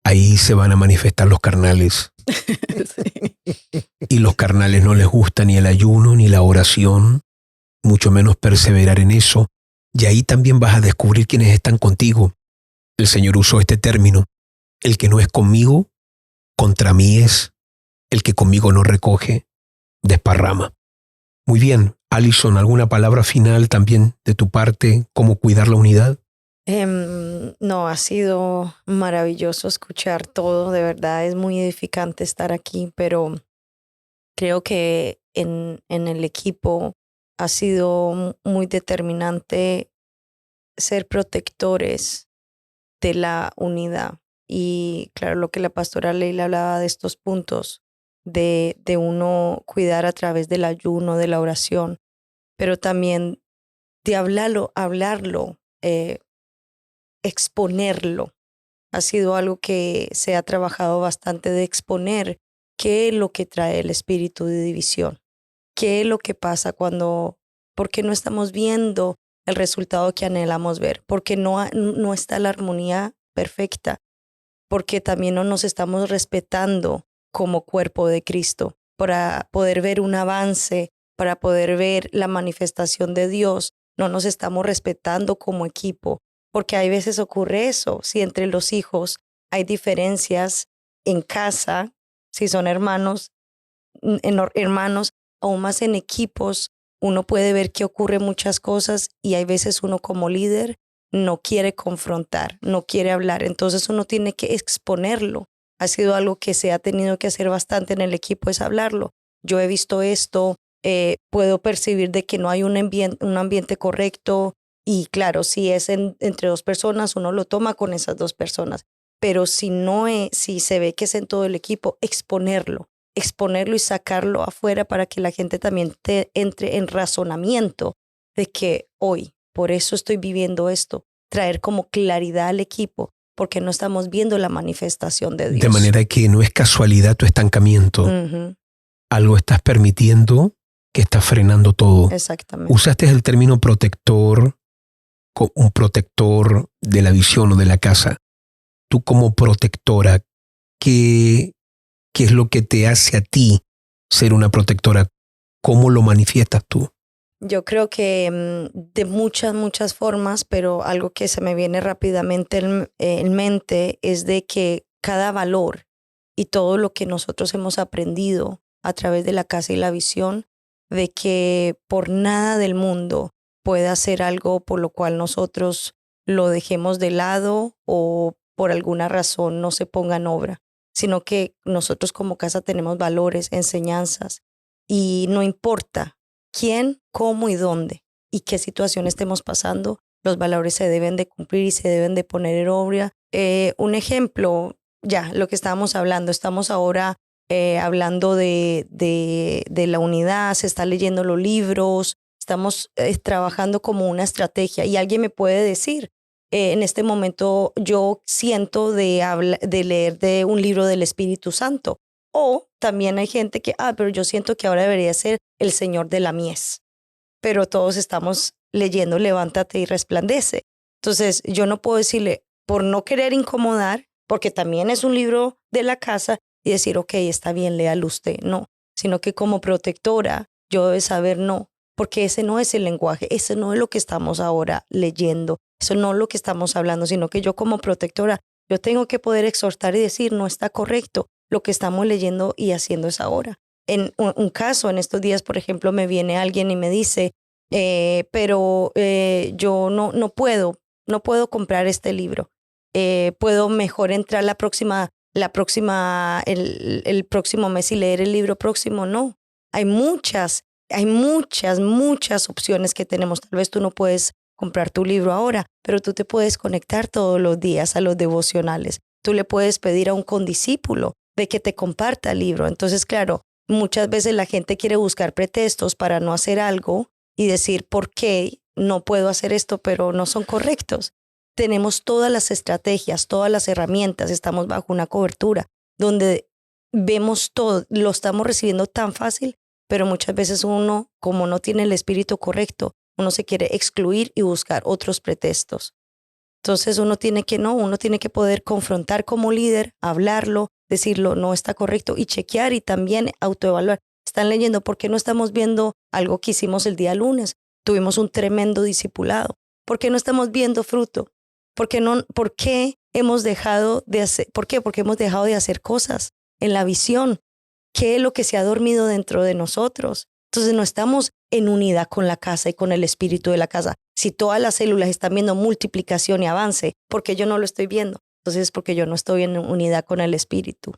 ahí se van a manifestar los carnales.
Sí.
Y los carnales no les gusta ni el ayuno ni la oración, mucho menos perseverar en eso. Y ahí también vas a descubrir quiénes están contigo. El Señor usó este término: el que no es conmigo, contra mí es. El que conmigo no recoge, desparrama. Muy bien, Alison, ¿alguna palabra final también de tu parte? ¿Cómo cuidar la unidad?
No, ha sido maravilloso escuchar todo, de verdad es muy edificante estar aquí, pero creo que en el equipo ha sido muy determinante ser protectores de la unidad. Y claro, lo que la pastora Leila hablaba de estos puntos, de uno cuidar a través del ayuno, de la oración, pero también de hablarlo, exponerlo. Ha sido algo que se ha trabajado bastante, de exponer qué es lo que trae el espíritu de división, qué es lo que pasa porque no estamos viendo el resultado que anhelamos ver, porque no está la armonía perfecta, porque también no nos estamos respetando como cuerpo de Cristo para poder ver un avance, para poder ver la manifestación de Dios. No nos estamos respetando como equipo, porque hay veces ocurre eso, si entre los hijos hay diferencias en casa, si son hermanos, hermanos, aún más en equipos, uno puede ver que ocurre muchas cosas y hay veces uno como líder no quiere confrontar, no quiere hablar, entonces uno tiene que exponerlo. Ha sido algo que se ha tenido que hacer bastante en el equipo, es hablarlo. Yo he visto esto, puedo percibir de que no hay un ambiente correcto y claro, si es entre 2 personas, uno lo toma con esas 2 personas, pero si se ve que es en todo el equipo, exponerlo y sacarlo afuera para que la gente también entre en razonamiento de que hoy, por eso estoy viviendo esto, traer como claridad al equipo, porque no estamos viendo la manifestación de Dios.
De manera que no es casualidad tu estancamiento.
Uh-huh.
Algo estás permitiendo que está frenando todo.
Exactamente.
Usaste el término protector, un protector de la visión o de la casa. Tú como protectora, ¿qué es lo que te hace a ti ser una protectora? ¿Cómo lo manifiestas tú?
Yo creo que de muchas formas, pero algo que se me viene rápidamente en mente es de que cada valor y todo lo que nosotros hemos aprendido a través de la casa y la visión, de que por nada del mundo pueda ser algo por lo cual nosotros lo dejemos de lado o por alguna razón no se ponga en obra, sino que nosotros como casa tenemos valores, enseñanzas, y no importa quién, cómo y dónde y qué situación estemos pasando, los valores se deben de cumplir y se deben de poner en obra. Un ejemplo, ya lo que estábamos hablando, estamos ahora hablando de la unidad, se está leyendo los libros, estamos trabajando como una estrategia y alguien me puede decir, en este momento yo siento de leer de un libro del Espíritu Santo. O también hay gente que, pero yo siento que ahora debería ser el Señor de la Mies. Pero todos estamos leyendo Levántate y resplandece. Entonces yo no puedo decirle, por no querer incomodar, porque también es un libro de la casa, y decir, ok, está bien, léalo usted. No, sino que como protectora yo debo saber no, porque ese no es el lenguaje, ese no es lo que estamos ahora leyendo, eso no es lo que estamos hablando, sino que yo como protectora, yo tengo que poder exhortar y decir, no está correcto lo que estamos leyendo y haciendo es ahora. En un caso, en estos días, por ejemplo, me viene alguien y me dice, pero yo no puedo comprar este libro. puedo mejor entrar el próximo mes y leer el libro próximo. No, hay muchas opciones que tenemos. Tal vez tú no puedes comprar tu libro ahora, pero tú te puedes conectar todos los días a los devocionales. Tú le puedes pedir a un condiscípulo de que te comparta el libro. Entonces, claro, muchas veces la gente quiere buscar pretextos para no hacer algo y decir por qué no puedo hacer esto, pero no son correctos. Tenemos todas las estrategias, todas las herramientas, estamos bajo una cobertura donde vemos todo, lo estamos recibiendo tan fácil, pero muchas veces uno, como no tiene el espíritu correcto, uno se quiere excluir y buscar otros pretextos. Entonces uno tiene que poder confrontar como líder, hablarlo, decirlo, no está correcto, y chequear y también autoevaluar. Están leyendo, ¿por qué no estamos viendo algo que hicimos el día lunes? Tuvimos un tremendo discipulado. ¿Por qué no estamos viendo fruto? ¿Por qué hemos dejado de hacer? ¿Por qué? Porque hemos dejado de hacer cosas en la visión. ¿Qué es lo que se ha dormido dentro de nosotros? Entonces no estamos en unidad con la casa y con el espíritu de la casa. Si todas las células están viendo multiplicación y avance, ¿por qué yo no lo estoy viendo? Entonces es porque yo no estoy en unidad con el espíritu.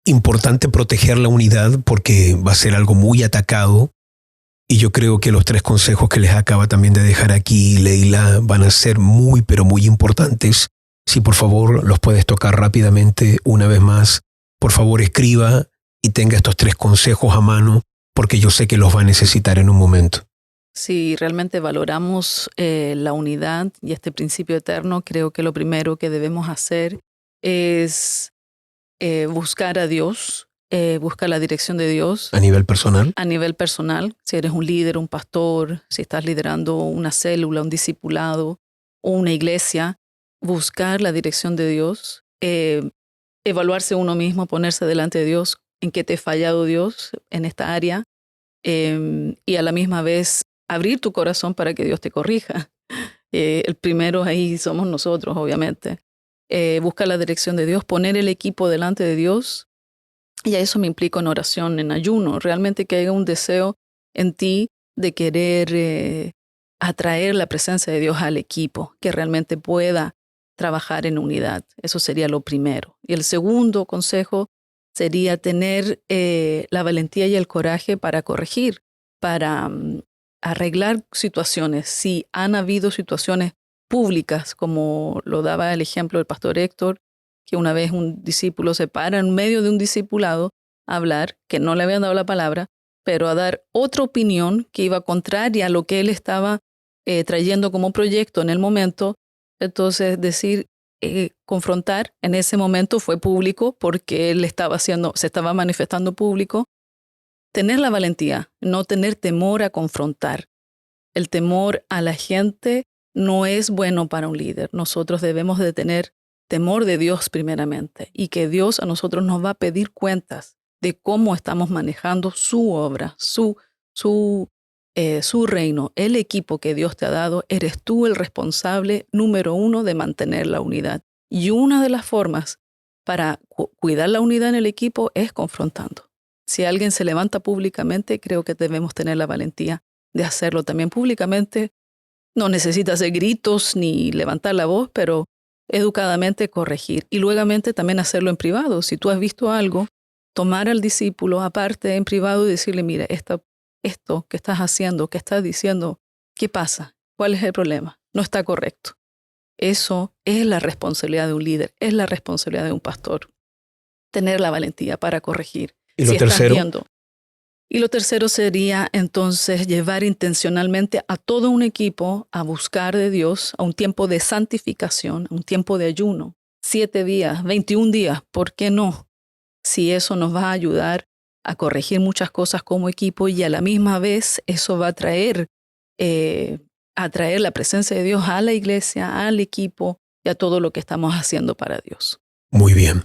Importante proteger la unidad porque va a ser algo muy atacado. Y yo creo que los 3 consejos que les acaba también de dejar aquí Leila van a ser muy, pero muy importantes. Si por favor los puedes tocar rápidamente una vez más, por favor escriba y tenga estos 3 consejos a mano, porque yo sé que los va a necesitar en un momento.
Si realmente valoramos la unidad y este principio eterno, creo que lo primero que debemos hacer es buscar a Dios, buscar la dirección de Dios.
¿A nivel personal?
A nivel personal, si eres un líder, un pastor, si estás liderando una célula, un discipulado o una iglesia, buscar la dirección de Dios, evaluarse uno mismo, ponerse delante de Dios, en qué te ha fallado Dios en esta área, y a la misma vez abrir tu corazón para que Dios te corrija. El primero ahí somos nosotros, obviamente. Buscar la dirección de Dios, poner el equipo delante de Dios. Y a eso me implica en oración, en ayuno, realmente que haya un deseo en ti de querer atraer la presencia de Dios al equipo, que realmente pueda trabajar en unidad. Eso sería lo primero. Y el segundo consejo sería tener la valentía y el coraje para corregir, para arreglar situaciones. Si han habido situaciones públicas, como lo daba el ejemplo del pastor Héctor, que una vez un discípulo se para en medio de un discipulado a hablar, que no le habían dado la palabra, pero a dar otra opinión que iba contraria a lo que él estaba trayendo como proyecto en el momento. Entonces confrontar en ese momento fue público porque él se estaba manifestando público. Tener la valentía, no tener temor a confrontar. El temor a la gente no es bueno para un líder. Nosotros debemos de tener temor de Dios primeramente, y que Dios a nosotros nos va a pedir cuentas de cómo estamos manejando su obra, su reino, el equipo que Dios te ha dado. Eres tú el responsable número 1 de mantener la unidad. Y una de las formas para cuidar la unidad en el equipo es confrontando. Si alguien se levanta públicamente, creo que debemos tener la valentía de hacerlo también públicamente. No necesita hacer gritos ni levantar la voz, pero educadamente corregir. Y luego también hacerlo en privado. Si tú has visto algo, tomar al discípulo aparte en privado y decirle, mira, esto que estás haciendo, que estás diciendo, ¿qué pasa? ¿Cuál es el problema? No está correcto. Eso es la responsabilidad de un líder, es la responsabilidad de un pastor. Tener la valentía para corregir.
¿Y lo tercero?
Y lo tercero sería entonces llevar intencionalmente a todo un equipo a buscar de Dios, a un tiempo de santificación, a un tiempo de ayuno. 7 días, 21 días, ¿por qué no? Si eso nos va a ayudar a corregir muchas cosas como equipo, y a la misma vez eso va a traer la presencia de Dios a la iglesia, al equipo y a todo lo que estamos haciendo para Dios.
Muy bien.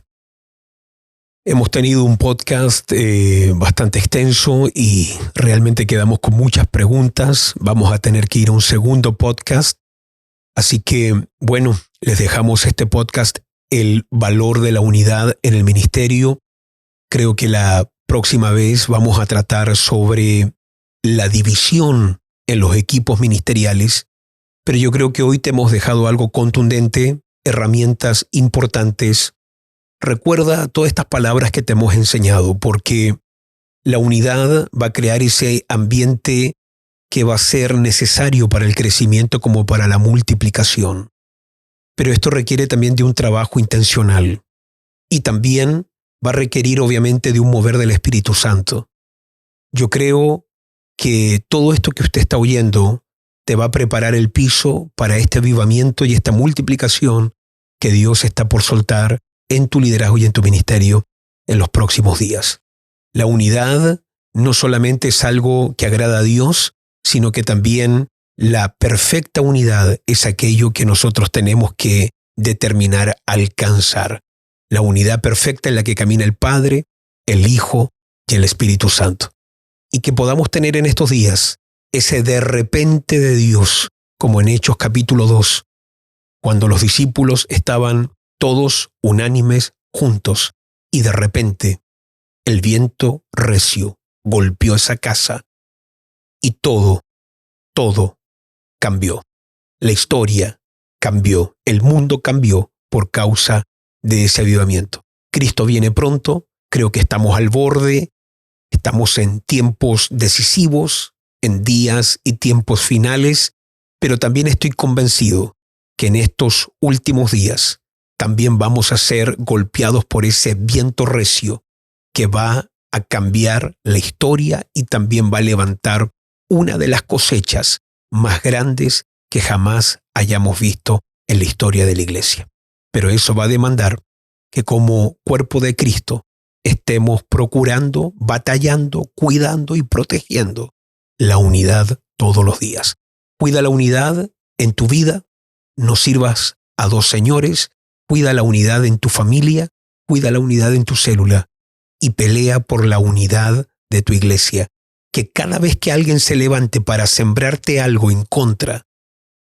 Hemos tenido un podcast bastante extenso y realmente quedamos con muchas preguntas. Vamos a tener que ir a un segundo podcast. Así que, bueno, les dejamos este podcast, El valor de la unidad en el ministerio. Creo que la próxima vez vamos a tratar sobre la división en los equipos ministeriales, pero yo creo que hoy te hemos dejado algo contundente herramientas importantes. Recuerda todas estas palabras que te hemos enseñado, porque la unidad va a crear ese ambiente que va a ser necesario para el crecimiento como para la multiplicación. Pero esto requiere también de un trabajo intencional y también va a requerir obviamente de un mover del Espíritu Santo. Yo creo que todo esto que usted está oyendo te va a preparar el piso para este avivamiento y esta multiplicación que Dios está por soltar en tu liderazgo y en tu ministerio en los próximos días. La unidad no solamente es algo que agrada a Dios, sino que también la perfecta unidad es aquello que nosotros tenemos que determinar alcanzar. La unidad perfecta en la que camina el Padre, el Hijo y el Espíritu Santo. Y que podamos tener en estos días ese de repente de Dios, como en Hechos capítulo 2, cuando los discípulos estaban todos unánimes juntos y de repente el viento recio golpeó esa casa y todo cambió. La historia cambió, el mundo cambió por causa de ese avivamiento. Cristo viene pronto, creo que estamos al borde, estamos en tiempos decisivos, en días y tiempos finales, pero también estoy convencido que en estos últimos días también vamos a ser golpeados por ese viento recio que va a cambiar la historia y también va a levantar una de las cosechas más grandes que jamás hayamos visto en la historia de la iglesia. Pero eso va a demandar que como cuerpo de Cristo estemos procurando, batallando, cuidando y protegiendo la unidad todos los días. Cuida la unidad en tu vida, no sirvas a dos señores, cuida la unidad en tu familia, cuida la unidad en tu célula y pelea por la unidad de tu iglesia. Que cada vez que alguien se levante para sembrarte algo en contra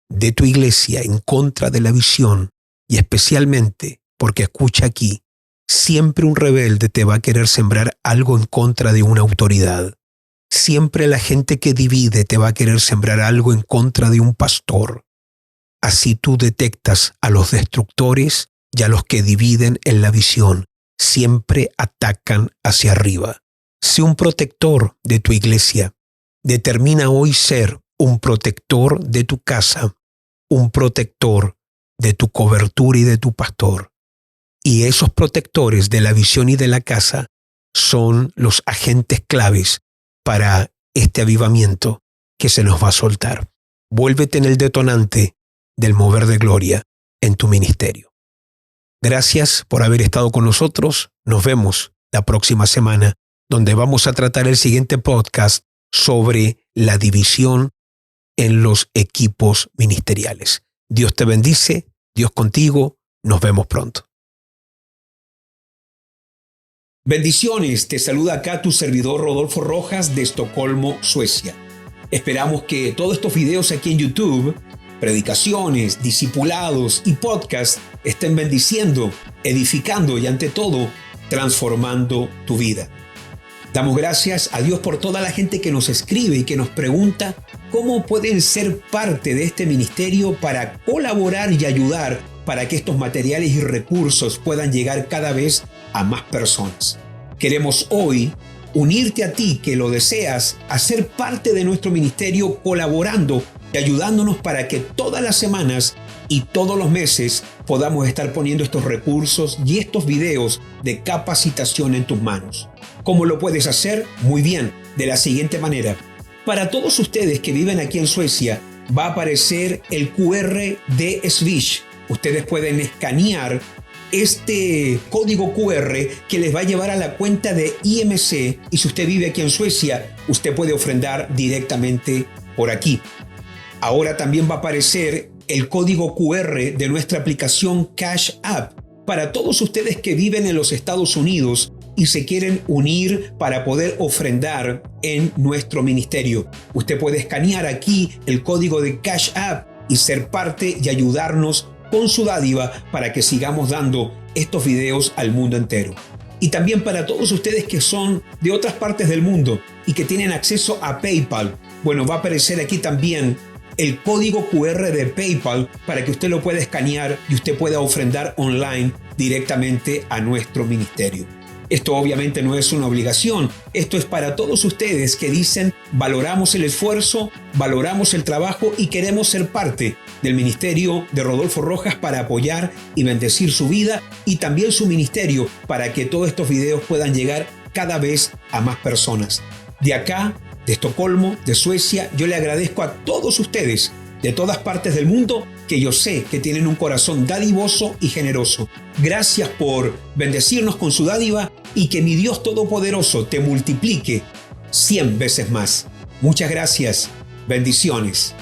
de tu iglesia, en contra de la visión, y especialmente porque escucha aquí, siempre un rebelde te va a querer sembrar algo en contra de una autoridad. Siempre la gente que divide te va a querer sembrar algo en contra de un pastor. Así tú detectas a los destructores y a los que dividen en la visión. Siempre atacan hacia arriba. Sé un protector de tu iglesia. Determina hoy ser un protector de tu casa, un protector de tu cobertura y de tu pastor. Y esos protectores de la visión y de la casa son los agentes claves para este avivamiento que se nos va a soltar. Vuélvete en el detonante del mover de gloria en tu ministerio. Gracias por haber estado con nosotros. Nos vemos la próxima semana, donde vamos a tratar el siguiente podcast sobre la división en los equipos ministeriales. Dios te bendice, Dios contigo, nos vemos pronto. Bendiciones, te saluda acá tu servidor Rodolfo Rojas de Estocolmo, Suecia. Esperamos que todos estos videos aquí en YouTube, predicaciones, discipulados y podcasts estén bendiciendo, edificando y ante todo, transformando tu vida. Damos gracias a Dios por toda la gente que nos escribe y que nos pregunta cómo pueden ser parte de este ministerio para colaborar y ayudar para que estos materiales y recursos puedan llegar cada vez a más personas. Queremos hoy unirte a ti que lo deseas a ser parte de nuestro ministerio colaborando y ayudándonos para que todas las semanas y todos los meses podamos estar poniendo estos recursos y estos videos de capacitación en tus manos. ¿Cómo lo puedes hacer? Muy bien, de la siguiente manera. Para todos ustedes que viven aquí en Suecia, va a aparecer el QR de Swish. Ustedes pueden escanear este código QR que les va a llevar a la cuenta de IMC y si usted vive aquí en Suecia, usted puede ofrendar directamente por aquí. Ahora también va a aparecer el código QR de nuestra aplicación Cash App para todos ustedes que viven en los Estados Unidos y se quieren unir para poder ofrendar en nuestro ministerio. Usted puede escanear aquí el código de Cash App y ser parte y ayudarnos con su dádiva para que sigamos dando estos videos al mundo entero. Y también para todos ustedes que son de otras partes del mundo y que tienen acceso a PayPal, bueno, va a aparecer aquí también el código QR de PayPal para que usted lo pueda escanear y usted pueda ofrendar online directamente a nuestro ministerio. Esto obviamente no es una obligación, esto es para todos ustedes que dicen valoramos el esfuerzo, valoramos el trabajo y queremos ser parte del ministerio de Rodolfo Rojas para apoyar y bendecir su vida y también su ministerio para que todos estos videos puedan llegar cada vez a más personas. De acá, de Estocolmo, de Suecia, yo le agradezco a todos ustedes de todas partes del mundo que yo sé que tienen un corazón dadivoso y generoso. Gracias por bendecirnos con su dádiva y que mi Dios Todopoderoso te multiplique 100 veces más. Muchas gracias. Bendiciones.